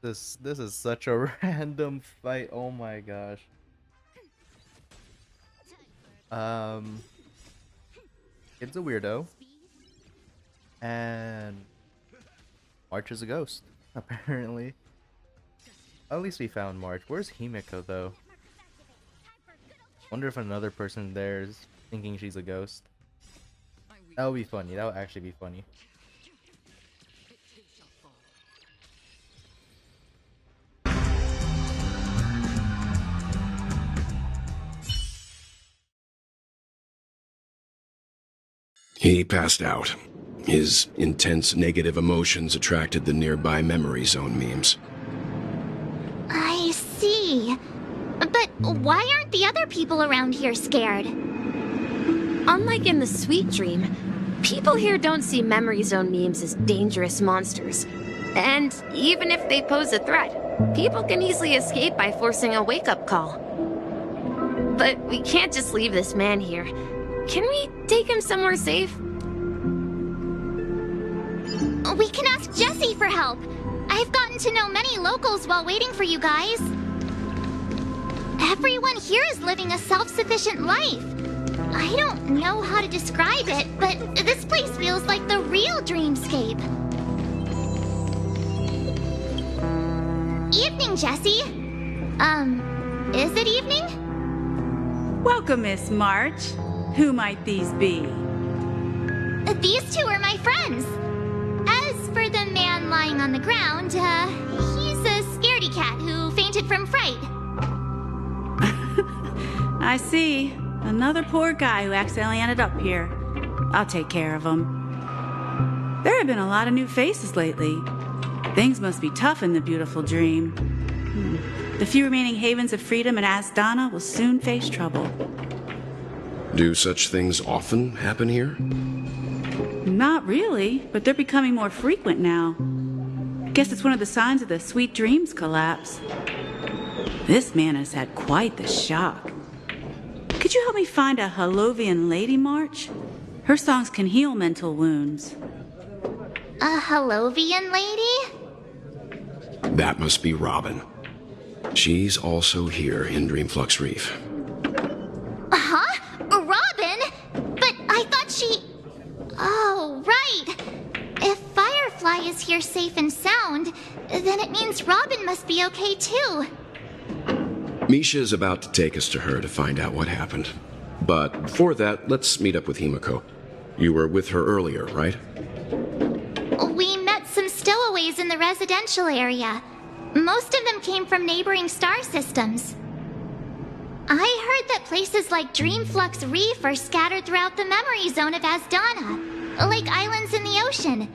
This is such a random fight. Oh my gosh. Kid's a weirdo, and March is a ghost, apparently. At least we found March. Where's Himiko though? Wonder if another person there is thinking she's a ghost. That would be funny. That would actually be funny. He passed out. His intense negative emotions attracted the nearby memory zone memes. I see. But why aren't the other people around here scared? Unlike in the Sweet Dream, people here don't see memory zone memes as dangerous monsters. And even if they pose a threat, people can easily escape by forcing a wake-up call. But we can't just leave this man here. Can we take him somewhere safe? We can ask Jessie for help. I've gotten to know many locals while waiting for you guys. Everyone here is living a self-sufficient life. I don't know how to describe it, but this place feels like the real dreamscape. Evening, Jessie. Is it evening? Welcome, Miss March. Who might these be? These two are my friends. As for the man lying on the ground, he's a scaredy cat who fainted from fright. I see. Another poor guy who accidentally ended up here. I'll take care of him. There have been a lot of new faces lately. Things must be tough in the beautiful dream. The few remaining havens of freedom in Asdana will soon face trouble. Do such things often happen here? Not really, but they're becoming more frequent now. I guess it's one of the signs of the Sweet Dreams collapse. This man has had quite the shock. Could you help me find a Halovian lady, March? Her songs can heal mental wounds. A Halovian lady? That must be Robin. She's also here in Dreamflux Reef. Huh? Robin? But I thought she... Oh, right. If Firefly is here safe and sound, then it means Robin must be okay too. Misha is about to take us to her to find out what happened. But before that, let's meet up with Himiko. You were with her earlier, right? We met some stowaways in the residential area. Most of them came from neighboring star systems. I heard that places like Dreamflux Reef are scattered throughout the memory zone of Asdana, like islands in the ocean.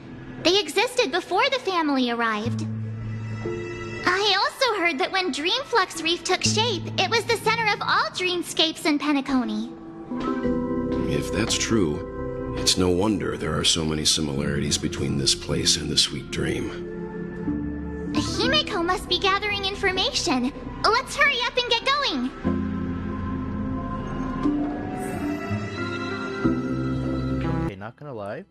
They existed before the family arrived. I also heard that when Dreamflux Reef took shape, it was the center of all dreamscapes in Penacony. If that's true, it's no wonder there are so many similarities between this place and the Sweet Dream. Himiko must be gathering information. Let's hurry up and get going. Okay, not gonna lie.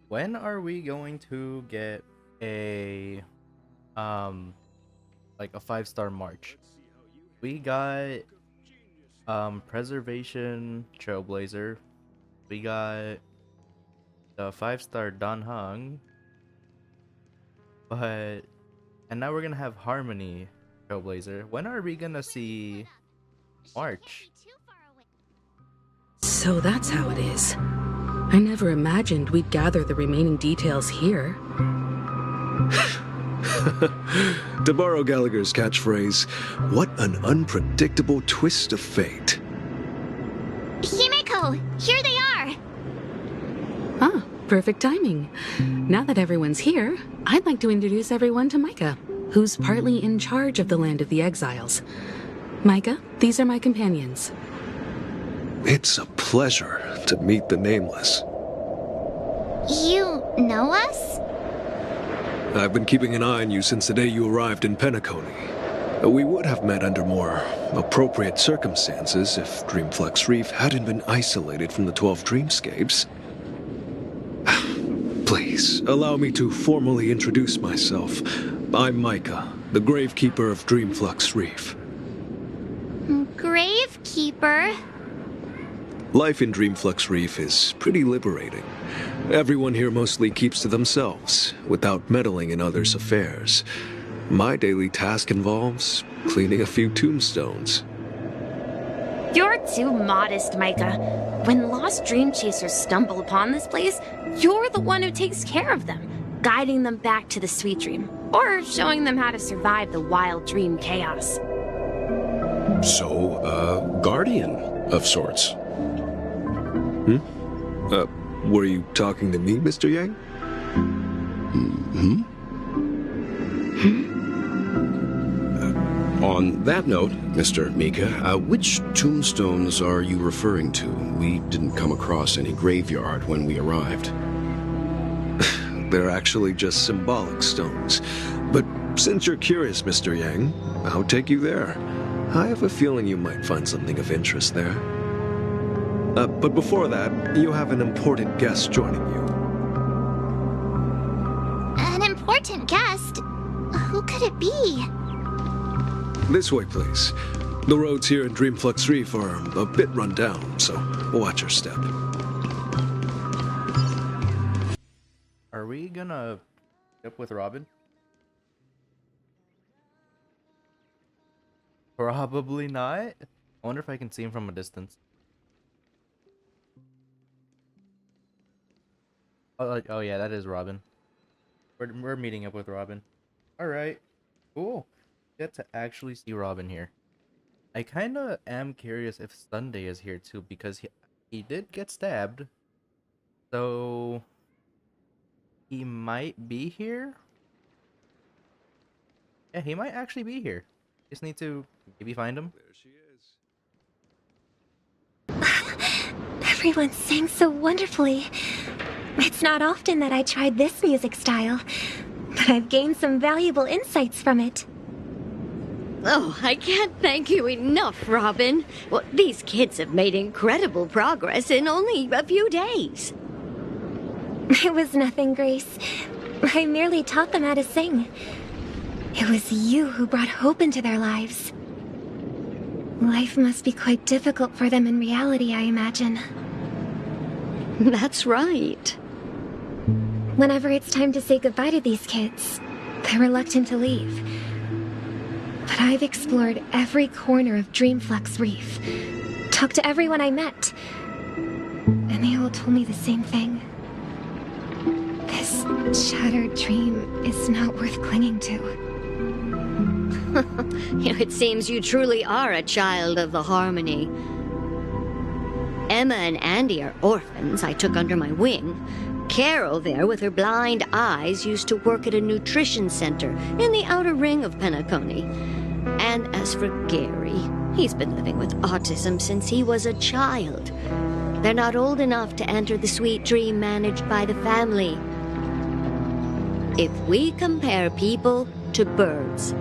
When are we going to get a like a 5-star march? We got Preservation Trailblazer. We got the 5-star Danhang. And now we're gonna have Harmony Trailblazer. When are we gonna see March? So that's how it is. I never imagined we'd gather the remaining details here. To borrow Gallagher's catchphrase, what an unpredictable twist of fate. Himiko, here they are. Ah, perfect timing. Now that everyone's here, I'd like to introduce everyone to Micah, who's partly in charge of the Land of the Exiles. Micah, these are my companions. It's a pleasure to meet the Nameless. You know us? I've been keeping an eye on you since the day you arrived in Penacony. We would have met under more appropriate circumstances if Dreamflux Reef hadn't been isolated from the 12 dreamscapes. Please, allow me to formally introduce myself. I'm Micah, the Gravekeeper of Dreamflux Reef. Gravekeeper? Life in Dreamflux Reef is pretty liberating. Everyone here mostly keeps to themselves, without meddling in others' affairs. My daily task involves cleaning a few tombstones. You're too modest, Micah. When lost dream chasers stumble upon this place, you're the one who takes care of them, guiding them back to the sweet dream, or showing them how to survive the wild dream chaos. So, guardian of sorts. Were you talking to me, Mr. Yang? On that note, Mr. Mika, which tombstones are you referring to? We didn't come across any graveyard when we arrived. They're actually just symbolic stones. But since you're curious, Mr. Yang, I'll take you there. I have a feeling you might find something of interest there. But before that, you have an important guest joining you. An important guest? Who could it be? This way, please. The roads here in Dreamflux Reef are a bit run down, so watch your step. Are we gonna up with Robin? Probably not. I wonder if I can see him from a distance. Oh yeah, that is Robin. We're meeting up with Robin. Alright. Cool. Get to actually see Robin here. I kinda am curious if Sunday is here too, because he did get stabbed. So he might be here. Yeah, he might actually be here. Just need to maybe find him. There she is. Everyone sang so wonderfully. It's not often that I tried this music style, but I've gained some valuable insights from it. Oh, I can't thank you enough, Robin. Well, these kids have made incredible progress in only a few days. It was nothing, Grace. I merely taught them how to sing. It was you who brought hope into their lives. Life must be quite difficult for them in reality, I imagine. That's right. Whenever it's time to say goodbye to these kids, they're reluctant to leave. But I've explored every corner of Dreamflux Reef, talked to everyone I met, and they all told me the same thing. This shattered dream is not worth clinging to. It seems you truly are a child of the Harmony. Emma and Andy are orphans I took under my wing. Carol there, with her blind eyes, used to work at a nutrition center in the outer ring of Penacony. And as for Gary, he's been living with autism since he was a child. They're not old enough to enter the sweet dream managed by the family. If we compare people to birds,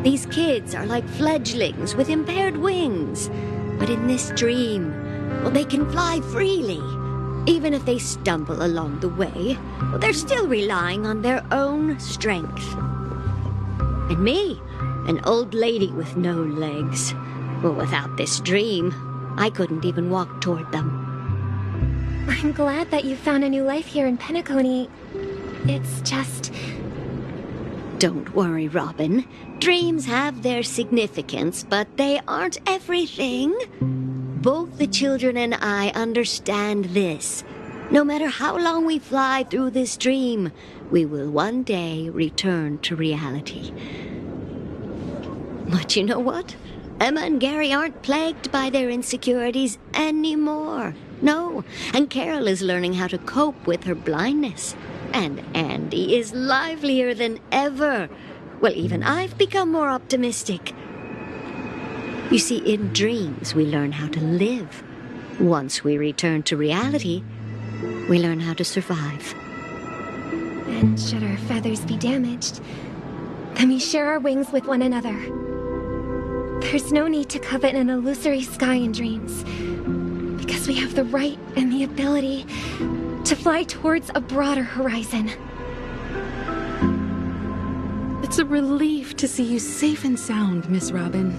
these kids are like fledglings with impaired wings. But in this dream, well, they can fly freely. Even if they stumble along the way, well, they're still relying on their own strength. And me, an old lady with no legs. Well, without this dream, I couldn't even walk toward them. I'm glad that you found a new life here in Penacony. It's just... Don't worry, Robin. Dreams have their significance, but they aren't everything. Both the children and I understand this. No matter how long we fly through this dream, we will one day return to reality. But you know what? Emma and Gary aren't plagued by their insecurities anymore. No, and Carol is learning how to cope with her blindness. And Andy is livelier than ever. Well, even I've become more optimistic. You see, in dreams, we learn how to live. Once we return to reality, we learn how to survive. And should our feathers be damaged, then we share our wings with one another. There's no need to covet an illusory sky in dreams, because we have the right and the ability to fly towards a broader horizon. It's a relief to see you safe and sound, Miss Robin.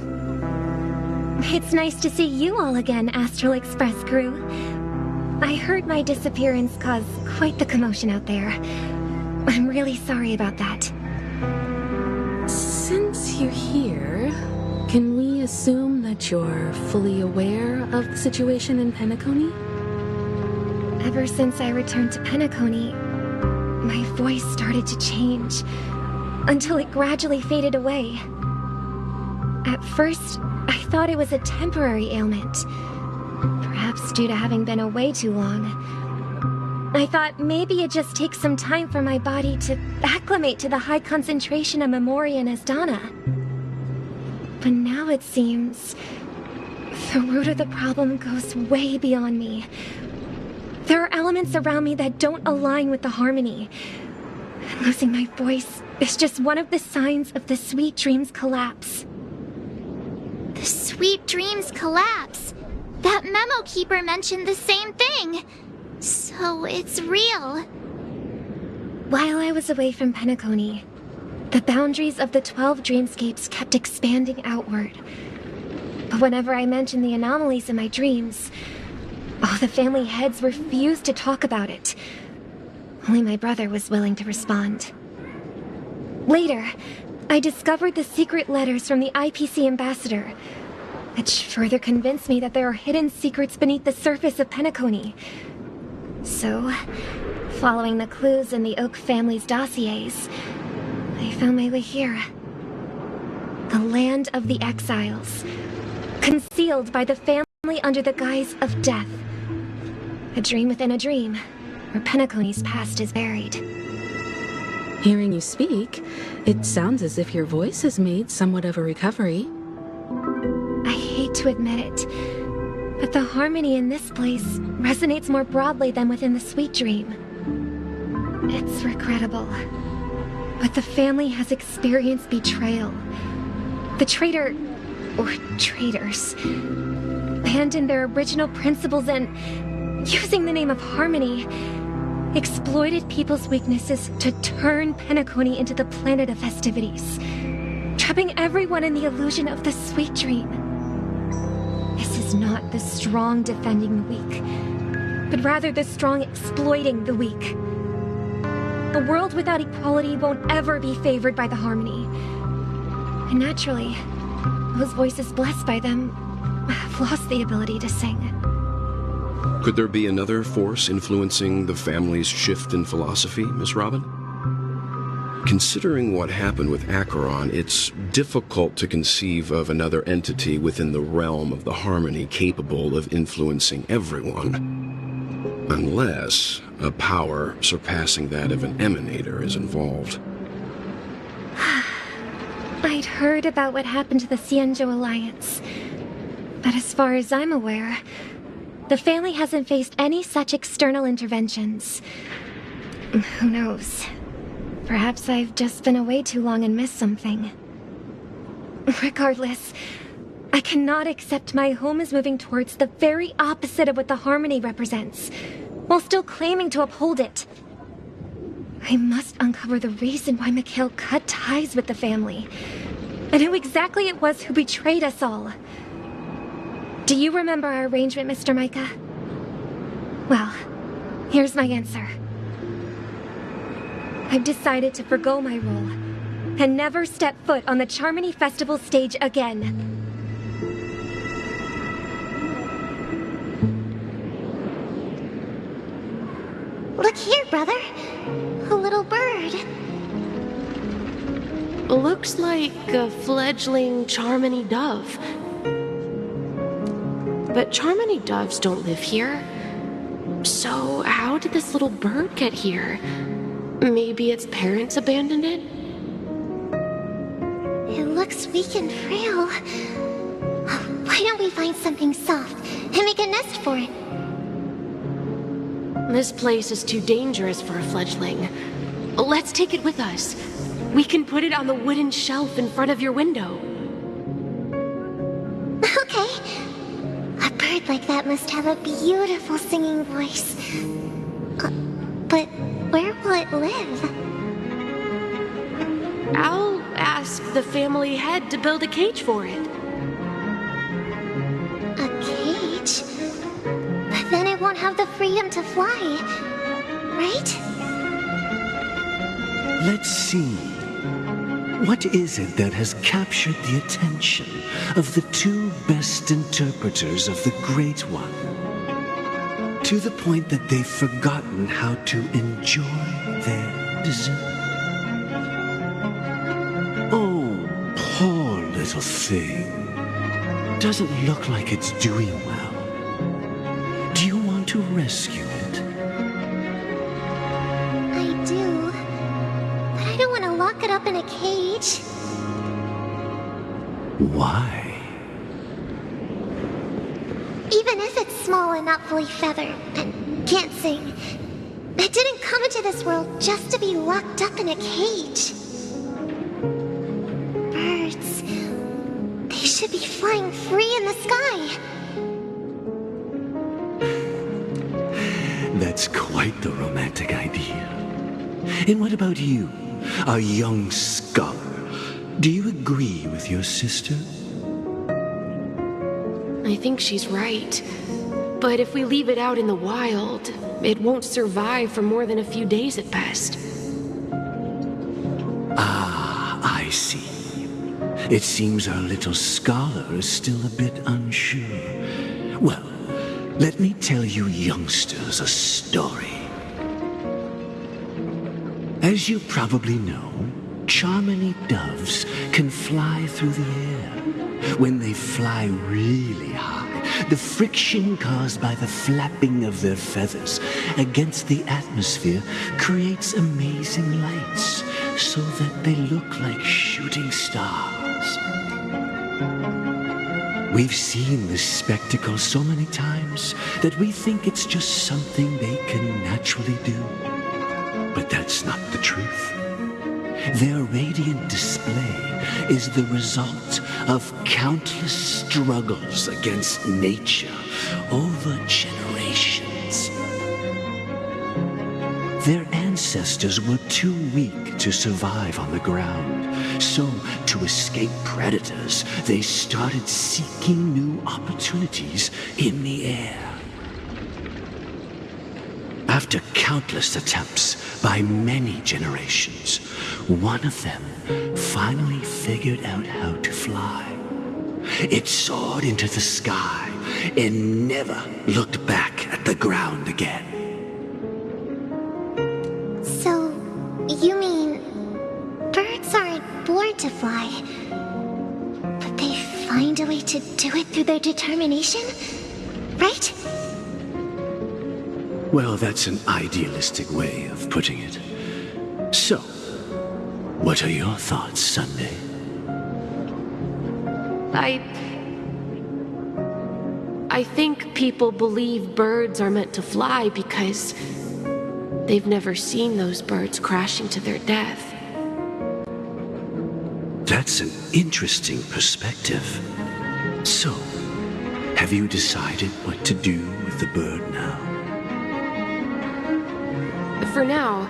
It's nice to see you all again, Astral Express crew. I heard my disappearance caused quite the commotion out there. I'm really sorry about that. Since you're here, can we assume that you're fully aware of the situation in Penacony? Ever since I returned to Penacony, my voice started to change, until it gradually faded away. At first, I thought it was a temporary ailment, perhaps due to having been away too long. I thought maybe it just takes some time for my body to acclimate to the high concentration of memory in Asdana. But now it seems the root of the problem goes way beyond me. There are elements around me that don't align with the harmony. Losing my voice is just one of the signs of the Sweet Dreams collapse. The Sweet Dreams collapse. That memo keeper mentioned the same thing. So it's real. While I was away from Penacony, the boundaries of the 12 dreamscapes kept expanding outward. But whenever I mentioned the anomalies in my dreams, all the family heads refused to talk about it. Only my brother was willing to respond. Later, I discovered the secret letters from the IPC ambassador, which further convinced me that there are hidden secrets beneath the surface of Penacony. So, following the clues in the Oak family's dossiers, I found my way here. The land of the exiles, concealed by the family under the guise of death. A dream within a dream, where Penacony's past is buried. Hearing you speak, it sounds as if your voice has made somewhat of a recovery. I hate to admit it, but the harmony in this place resonates more broadly than within the Sweet Dream. It's regrettable, but the family has experienced betrayal. The traitor, or traitors, abandoned their original principles and, using the name of harmony, exploited people's weaknesses to turn Penacony into the planet of festivities, trapping everyone in the illusion of the Sweet Dream. This is not the strong defending the weak, but rather the strong exploiting the weak. A world without equality won't ever be favored by the harmony. And naturally, those voices blessed by them have lost the ability to sing. Could there be another force influencing the family's shift in philosophy, Miss Robin? Considering what happened with Acheron, it's difficult to conceive of another entity within the realm of the harmony capable of influencing everyone. Unless a power surpassing that of an emanator is involved. I'd heard about what happened to the Xianzhou Alliance, but as far as I'm aware, the family hasn't faced any such external interventions. Who knows? Perhaps I've just been away too long and missed something. Regardless, I cannot accept my home is moving towards the very opposite of what the harmony represents, while still claiming to uphold it. I must uncover the reason why Mikhail cut ties with the family, and who exactly it was who betrayed us all. Do you remember our arrangement, Mr. Micah? Well, here's my answer. I've decided to forgo my role, and never step foot on the Charmony Festival stage again. Look here, brother. A little bird. Looks like a fledgling Charmony dove. But Charmony doves don't live here. So how did this little bird get here? Maybe its parents abandoned it? It looks weak and frail. Why don't we find something soft and make a nest for it? This place is too dangerous for a fledgling. Let's take it with us. We can put it on the wooden shelf in front of your window. Okay. A bird like that must have a beautiful singing voice. But where will it live? I'll asked the family head to build a cage for it. A cage? But then it won't have the freedom to fly, right? Let's see. What is it that has captured the attention of the two best interpreters of the Great One? To the point that they've forgotten how to enjoy their dessert. Oh, poor little thing. Doesn't look like it's doing well. Do you want to rescue it? I do. But I don't want to lock it up in a cage. Why? Even if it's small and not fully feathered and can't sing, it didn't come into this world just to be locked up in a cage. Birds, they should be flying free in the sky. That's quite the romantic idea. And what about you, a young scholar? Do you agree with your sister? I think she's right. But if we leave it out in the wild, it won't survive for more than a few days at best. Ah, I see. It seems our little scholar is still a bit unsure. Well, let me tell you youngsters a story. As you probably know, Charmony doves can fly through the air. When they fly really high, the friction caused by the flapping of their feathers against the atmosphere creates amazing lights so that they look like shooting stars. We've seen this spectacle so many times that we think it's just something they can naturally do. But that's not the truth. Their radiant display is the result of countless struggles against nature over generations. Their ancestors were too weak to survive on the ground, so to escape predators, they started seeking new opportunities in the air. After countless attempts by many generations, one of them finally figured out how to fly. It soared into the sky and never looked back at the ground again. So, you mean birds aren't born to fly, but they find a way to do it through their determination, right? Well, that's an idealistic way of putting it. So, what are your thoughts, Sunday? I think people believe birds are meant to fly because they've never seen those birds crashing to their death. That's an interesting perspective. So, have you decided what to do with the bird now? For now,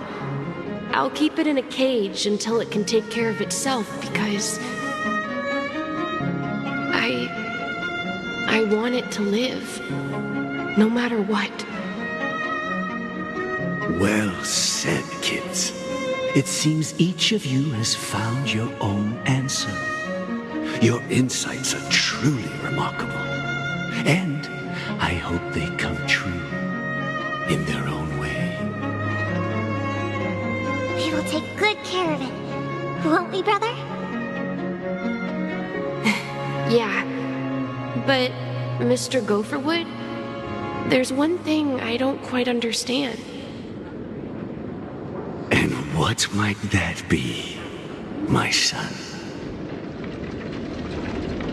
I'll keep it in a cage until it can take care of itself because I want it to live, no matter what. Well said, kids. It seems each of you has found your own answer. Your insights are truly remarkable. And I hope they come true in their own way. We will take good care of it, won't we, brother? Yeah, but Mr. Gopherwood, there's one thing I don't quite understand. And what might that be, my son?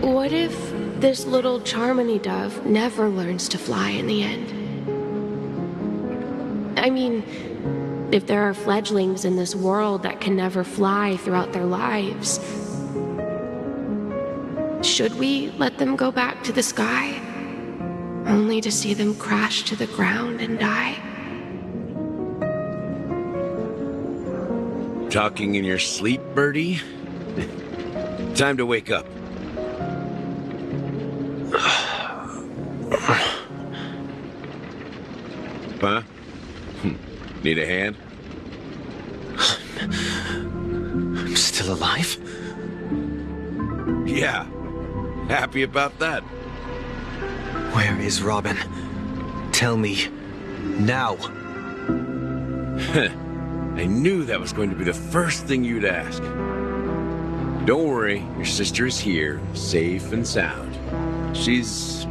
What if this little Charmony dove never learns to fly in the end? I mean, if there are fledglings in this world that can never fly throughout their lives, should we let them go back to the sky, only to see them crash to the ground and die? Talking in your sleep, Birdie? Time to wake up. Huh? Need a hand? I'm still alive? Yeah. Happy about that. Where is Robin? Tell me. Now. I knew that was going to be the first thing you'd ask. Don't worry, your sister is here, safe and sound. She's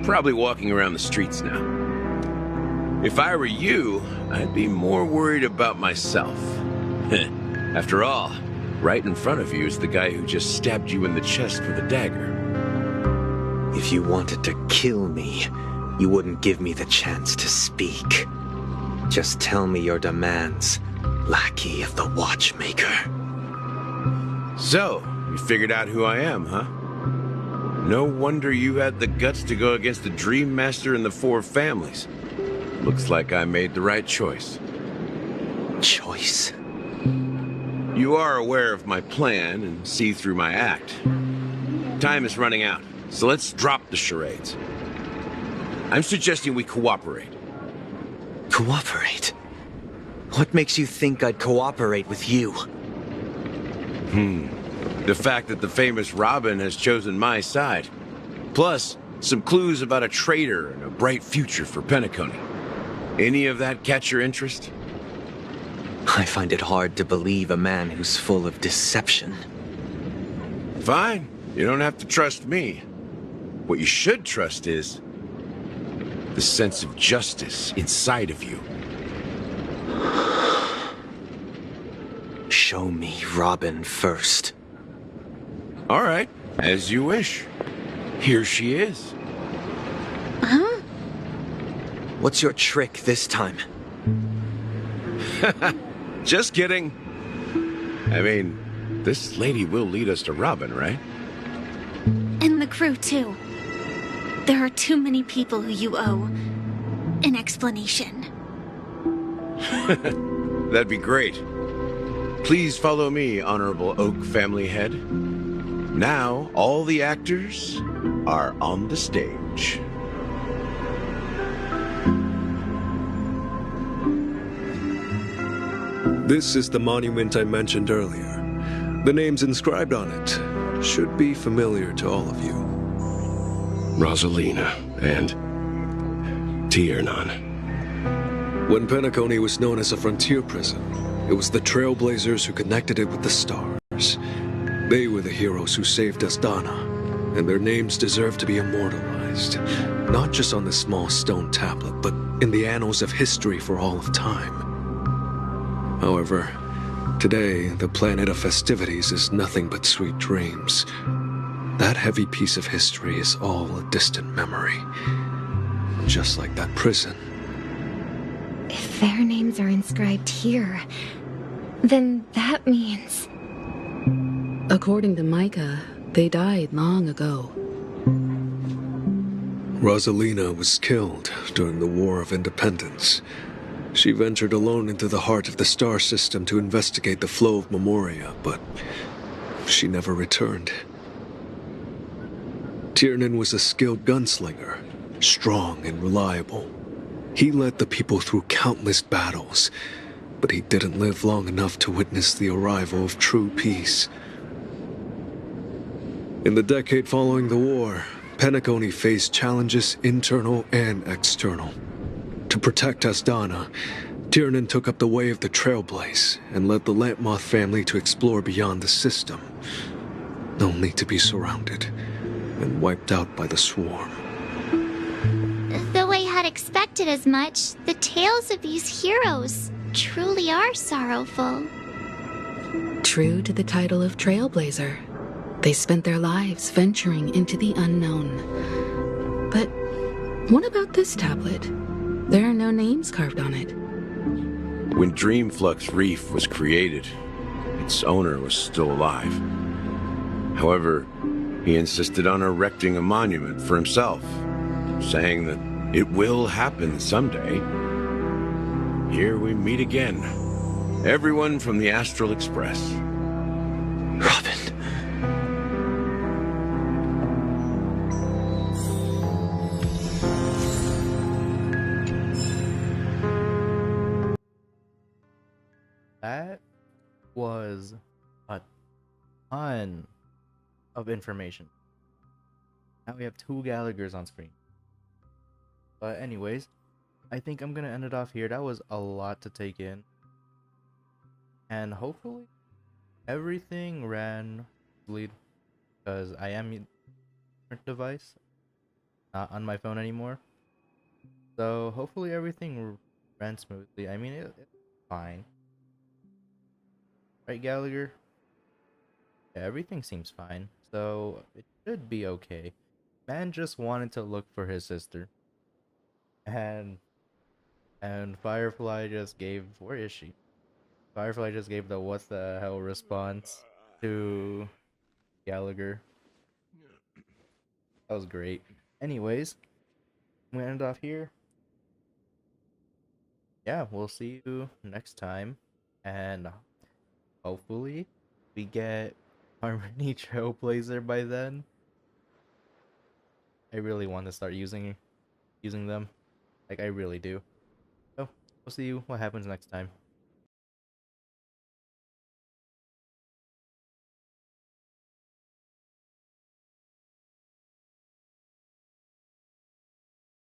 probably walking around the streets now. If I were you, I'd be more worried about myself. After all, right in front of you is the guy who just stabbed you in the chest with a dagger. If you wanted to kill me, you wouldn't give me the chance to speak. Just tell me your demands, lackey of the Watchmaker. So, you figured out who I am, huh? No wonder you had the guts to go against the Dream Master and the Four Families. Looks like I made the right choice. Choice? You are aware of my plan and see through my act. Time is running out, so let's drop the charades. I'm suggesting we cooperate. Cooperate? What makes you think I'd cooperate with you? The fact that the famous Robin has chosen my side. Plus, some clues about a traitor and a bright future for Penacony. Any of that catch your interest? I find it hard to believe a man who's full of deception. Fine. You don't have to trust me. What you should trust is the sense of justice inside of you. Show me Robin first. All right, as you wish. Here she is. Huh? What's your trick this time? Just kidding. I mean, this lady will lead us to Robin, right? And the crew, too. There are too many people who you owe an explanation. That'd be great. Please follow me, Honorable Oak Family Head. Now, all the actors are on the stage. This is the monument I mentioned earlier. The names inscribed on it should be familiar to all of you. Rosalina and Tiernan. When Penacony was known as a frontier prison, it was the Trailblazers who connected it with the stars. They were the heroes who saved Astana, and their names deserve to be immortalized, not just on this small stone tablet, but in the annals of history for all of time. However, today, the planet of festivities is nothing but sweet dreams. That heavy piece of history is all a distant memory. Just like that prison. If their names are inscribed here, then that means... According to Micah, they died long ago. Rosalina was killed during the War of Independence. She ventured alone into the heart of the star system to investigate the flow of Memoria, but she never returned. Tiernan was a skilled gunslinger, strong and reliable. He led the people through countless battles, but he didn't live long enough to witness the arrival of true peace. In the decade following the war, Penacony faced challenges internal and external. To protect Astana, Tiernan took up the way of the Trailblaze and led the Lampmoth family to explore beyond the system, only to be surrounded and wiped out by the swarm. Though I had expected as much, the tales of these heroes truly are sorrowful. True to the title of Trailblazer, they spent their lives venturing into the unknown. But what about this tablet? There are no names carved on it. When Dreamflux Reef was created, its owner was still alive. However, he insisted on erecting a monument for himself, saying that it will happen someday. Here we meet again. Everyone from the Astral Express. Robin. that was a ton of information. Now we have 2 Gallaghers on screen. But anyways, I think I'm gonna end it off here. That was a lot to take in. And hopefully everything ran smoothly, because I am using a different device, not on my phone anymore. So hopefully everything ran smoothly. I mean, it's fine. Right, Gallagher? Yeah, everything seems fine. So it should be okay. Man just wanted to look for his sister. And Firefly just gave, where is she? Firefly just gave the what the hell response to Gallagher. That was great. Anyways, I'm gonna end off here. Yeah, we'll see you next time, and hopefully we get Harmony Trailblazer by then. I really want to start using them. Like, I really do. So, we'll see you what happens next time.